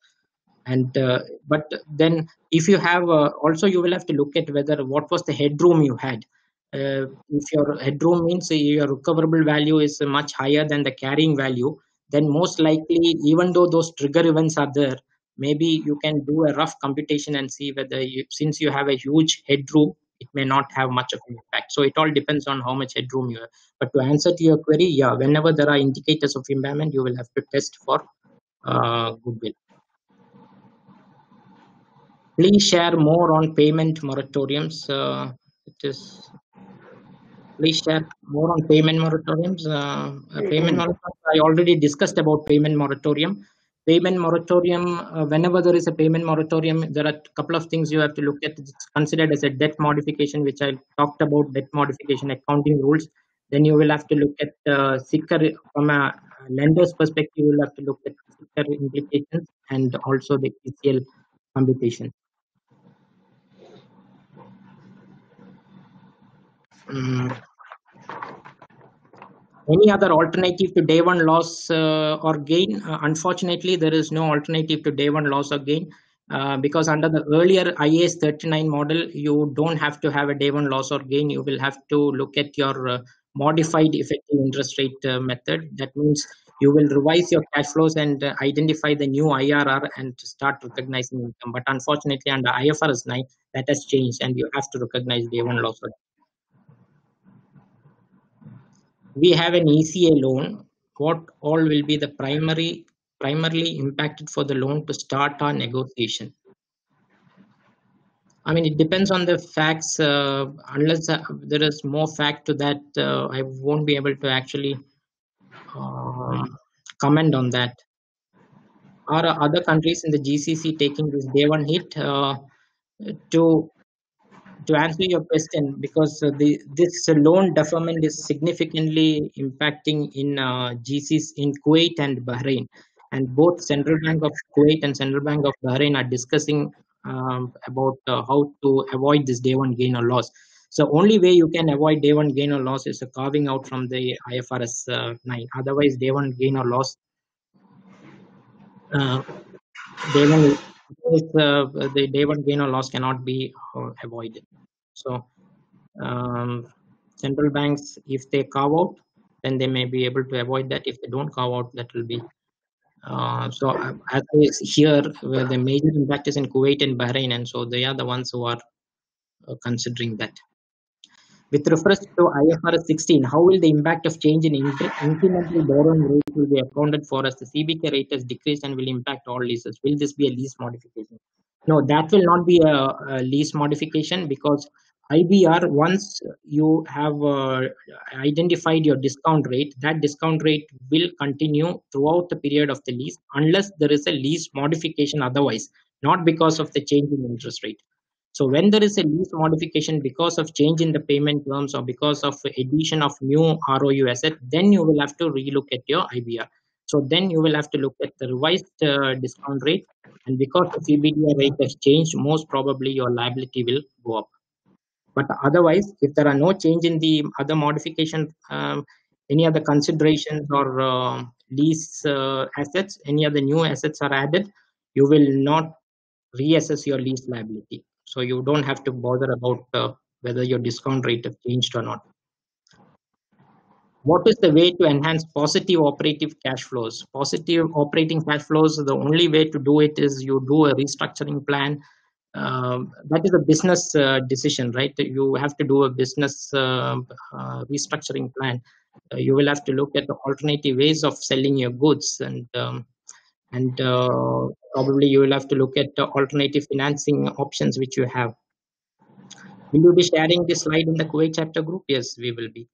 And but then if you have also, you will have to look at whether what was the headroom you had. If your headroom means your recoverable value is much higher than the carrying value, then most likely, even though those trigger events are there, maybe you can do a rough computation and see whether since you have a huge headroom, it may not have much of an impact. So it all depends on how much headroom you have. But to answer to your query, yeah, whenever there are indicators of impairment, you will have to test for goodwill. Please share more on payment moratoriums. Please share more on payment moratoriums. Payment moratorium, I already discussed about payment moratorium. Payment moratorium, whenever there is a payment moratorium, there are a couple of things you have to look at. It's considered as a debt modification, which I talked about, debt modification accounting rules. Then you will have to look at sicker from a lender's perspective. You will have to look at sicker implications and also the ECL computation. Any other alternative to day one loss or gain? Unfortunately, there is no alternative to day one loss or gain, because under the earlier IAS 39 model, you don't have to have a day one loss or gain. You will have to look at your modified effective interest rate method. That means you will revise your cash flows and identify the new IRR and start recognizing income. But unfortunately, under IFRS 9, that has changed, and you have to recognize day one loss or gain. We have an ECA loan. What all will be the primarily impacted for the loan to start our negotiation? I mean, it depends on the facts. Unless there is more fact to that, I won't be able to actually comment on that. Are other countries in the GCC taking this day one hit? To answer your question, because this loan deferment is significantly impacting in GCs in Kuwait and Bahrain, and both Central Bank of Kuwait and Central Bank of Bahrain are discussing about how to avoid this day one gain or loss. So only way you can avoid day one gain or loss is a carving out from the IFRS 9. Otherwise, day one gain or loss, day one the day one gain or loss cannot be avoided. So central banks, if they carve out, then they may be able to avoid that. If they don't carve out, that will be so as I hear, where the major impact is in Kuwait and Bahrain, and so they are the ones who are considering that. With reference to IFRS 16, how will the impact of change in incremental borrowing rate will be accounted for, as the CBK rate has decreased and will impact all leases? Will this be a lease modification? No, that will not be a lease modification, because IBR, once you have identified your discount rate, that discount rate will continue throughout the period of the lease unless there is a lease modification otherwise, not because of the change in interest rate. So when there is a lease modification because of change in the payment terms or because of addition of new ROU asset, then you will have to relook at your IBR. So then you will have to look at the revised discount rate, and because the CBDR rate has changed, most probably your liability will go up. But otherwise, if there are no change in the other modification, any other considerations or lease assets, any other new assets are added, you will not reassess your lease liability. So you don't have to bother about whether your discount rate has changed or not. What is the way to enhance positive operative cash flows? Positive operating cash flows, the only way to do it is you do a restructuring plan. That is a business decision, right? You have to do a business restructuring plan. You will have to look at the alternative ways of selling your goods, and probably you will have to look at the alternative financing options which you have. Will you be sharing this slide in the Kuwait chapter group? Yes, we will be.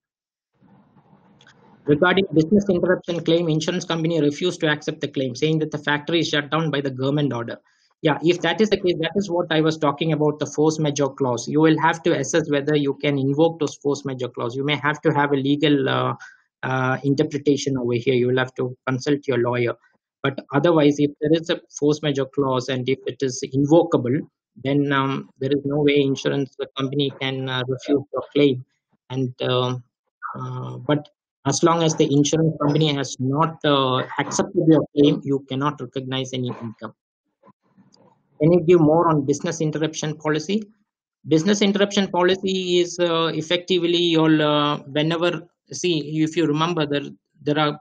Regarding business interruption claim, insurance company refused to accept the claim, saying that the factory is shut down by the government order. Yeah, if that is the case, that is what I was talking about, the force majeure clause. You will have to assess whether you can invoke those force majeure clause. You may have to have a legal interpretation over here. You will have to consult your lawyer. But otherwise, if there is a force majeure clause and if it is invocable, then there is no way insurance company can refuse your claim. And but as long as the insurance company has not accepted your claim, you cannot recognize any income. Can you give more on business interruption policy? Business interruption policy is effectively your whenever, see, if you remember, there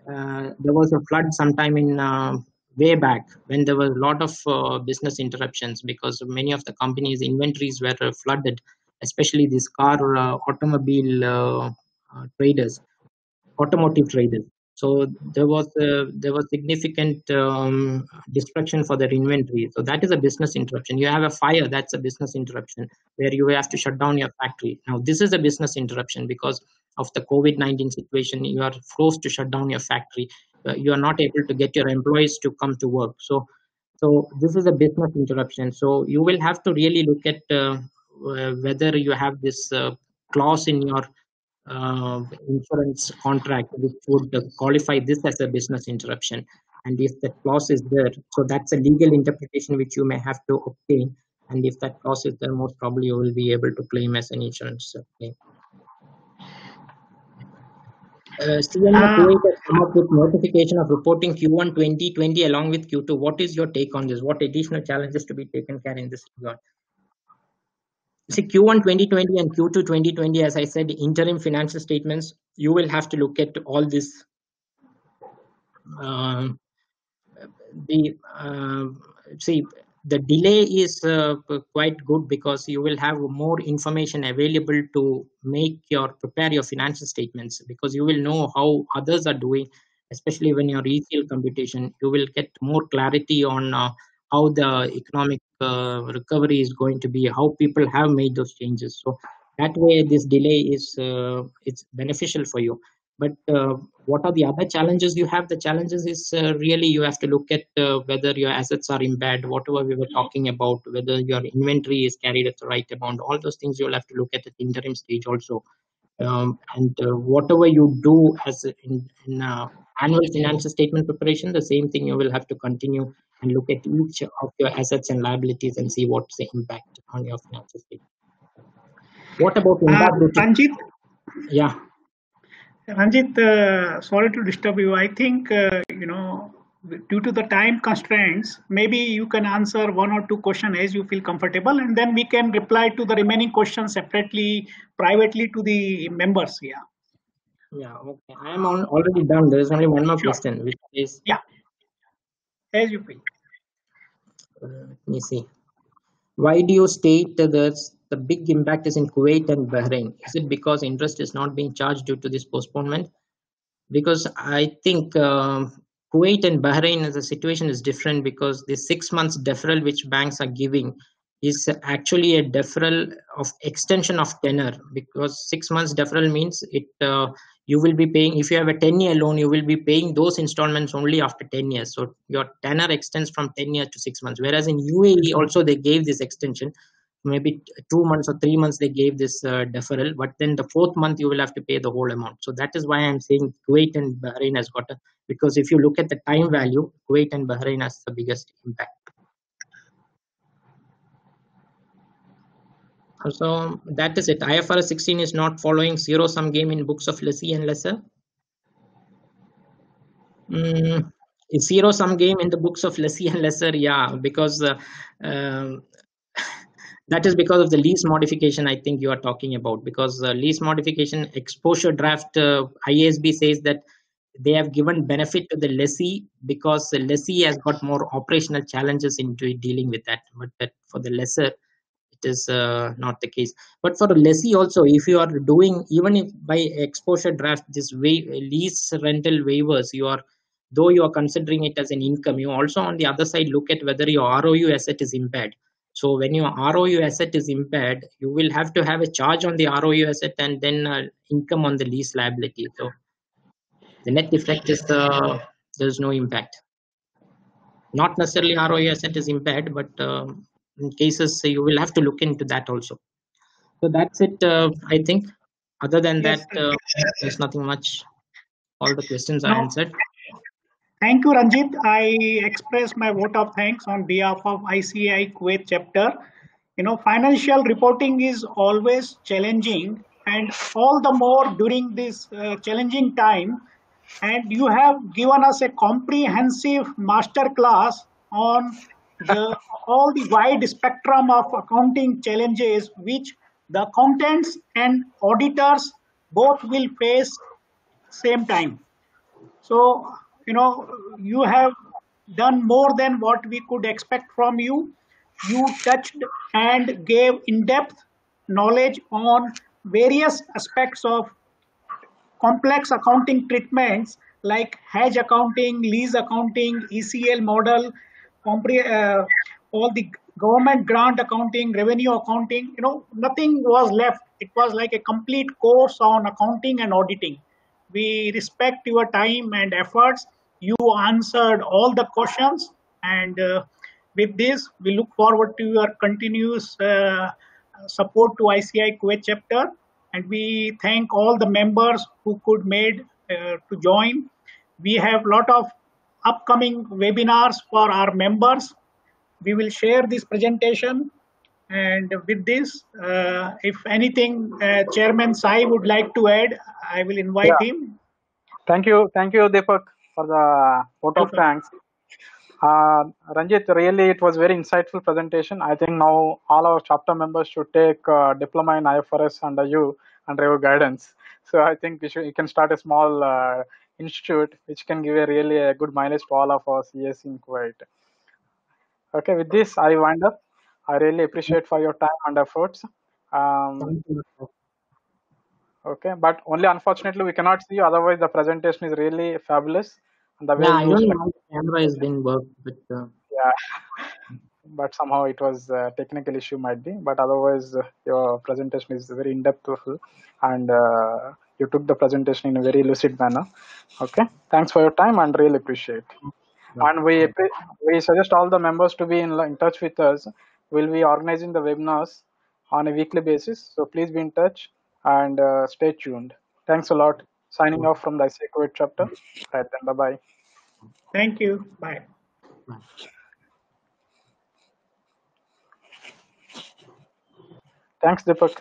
was a flood sometime in way back when there was a lot of business interruptions because many of the companies' inventories were flooded, especially these automobile traders, automotive traders. So there was significant destruction for their inventory. So that is a business interruption. You have a fire, that's a business interruption where you have to shut down your factory. Now this is a business interruption because of the COVID-19 situation. You are forced to shut down your factory. You are not able to get your employees to come to work. So this is a business interruption. So you will have to really look at whether you have this clause in your insurance contract which would qualify this as a business interruption, and if that clause is there, so that's a legal interpretation which you may have to obtain, and if that clause is there, most probably you will be able to claim as an insurance claim. CMA Kuwait has come up with notification of reporting Q1 2020 along with Q2. What is your take on this? What additional challenges to be taken care in this regard? See, Q1 2020 and Q2 2020, as I said, interim financial statements, you will have to look at all this. See, the delay is quite good because you will have more information available to prepare your financial statements, because you will know how others are doing, especially when you're ECL computation. You will get more clarity on how the economic recovery is going to be, how people have made those changes. So that way, this delay is it's beneficial for you. But what are the other challenges you have? The challenges is really you have to look at whether your assets are impaired, whatever we were talking about, whether your inventory is carried at the right amount. All those things you'll have to look at the interim stage also. And whatever you do as in annual financial statement preparation, the same thing you will have to continue and look at each of your assets and liabilities and see what's the impact on your financial statement. What about Ranjith? Yeah. Ranjith, sorry to disturb you. I think, due to the time constraints, maybe you can answer one or two questions as you feel comfortable, and then we can reply to the remaining questions separately, privately to the members. Yeah. Yeah, okay. I am already done. There is only one more question, which is... Yeah. As you feel. Let me see. Why do you state that the big impact is in Kuwait and Bahrain? Is it because interest is not being charged due to this postponement? Because I think Kuwait and Bahrain, the situation is different, because the 6 months deferral which banks are giving is actually a deferral of extension of tenor, because 6 months deferral means you will be paying, if you have a 10-year loan, you will be paying those installments only after 10 years. So your tenor extends from 10 years to 6 months. Whereas in UAE also they gave this extension. maybe 2 months or 3 months they gave this deferral, but then the 4th month you will have to pay the whole amount. So that is why I'm saying Kuwait and Bahrain has got a, because if you look at the time value, Kuwait and Bahrain has the biggest impact. So that is it. IFRS 16 is not following zero-sum game in books of lessee and lessor. Zero-sum game in the books of lessee and lessor, yeah, because that is because of the lease modification I think you are talking about, because lease modification exposure draft IASB says that they have given benefit to the lessee because the lessee has got more operational challenges into dealing with that, but that for the lessor it is not the case. But for a lessee also, if you are doing, even if by exposure draft, this lease rental waivers, you are, though you are considering it as an income, you also on the other side look at whether your ROU asset is impaired. So when your ROU asset is impaired, you will have to have a charge on the ROU asset and then income on the lease liability. So the net effect is there's no impact. Not necessarily ROU asset is impaired, but in cases you will have to look into that also. So that's it, I think. Other than Yes, that, there's nothing much. All the questions are no. answered. Thank you, Ranjith. I express my vote of thanks on behalf of ICAI Kuwait chapter. Financial reporting is always challenging, and all the more during this challenging time. And you have given us a comprehensive master class on all the wide spectrum of accounting challenges which the accountants and auditors both will face same time. So, you have done more than what we could expect from you. You touched and gave in-depth knowledge on various aspects of complex accounting treatments like hedge accounting, lease accounting, ECL model, all the government grant accounting, revenue accounting. Nothing was left. It was like a complete course on accounting and auditing. We respect your time and efforts. You answered all the questions, and with this, we look forward to your continuous support to ICI Kuwait chapter. And we thank all the members who could made to join. We have a lot of upcoming webinars for our members. We will share this presentation. And with this, if anything, Chairman Sai would like to add, I will invite him. Thank you, Deepak, for the vote of thanks. Ranjith, really, it was very insightful presentation. I think now all our chapter members should take diploma in IFRS under you, under your guidance. So I think you can start a small institute which can give really a good mileage to all of us CAs in Kuwait. Okay, with this, I wind up. I really appreciate for your time and efforts. Okay, but only unfortunately we cannot see you. Otherwise, the presentation is really fabulous. And the way I don't know how the camera has been worked, but yeah, but somehow it was a technical issue might be. But otherwise, your presentation is very in-depth, and you took the presentation in a very lucid manner. Okay, thanks for your time and really appreciate. And we suggest all the members to be in touch with us. We'll be organizing the webinars on a weekly basis. So please be in touch and stay tuned. Thanks a lot. Signing off from the ICAI Kuwait chapter. Right then, bye-bye. Thank you. Bye. Thanks, Deepak.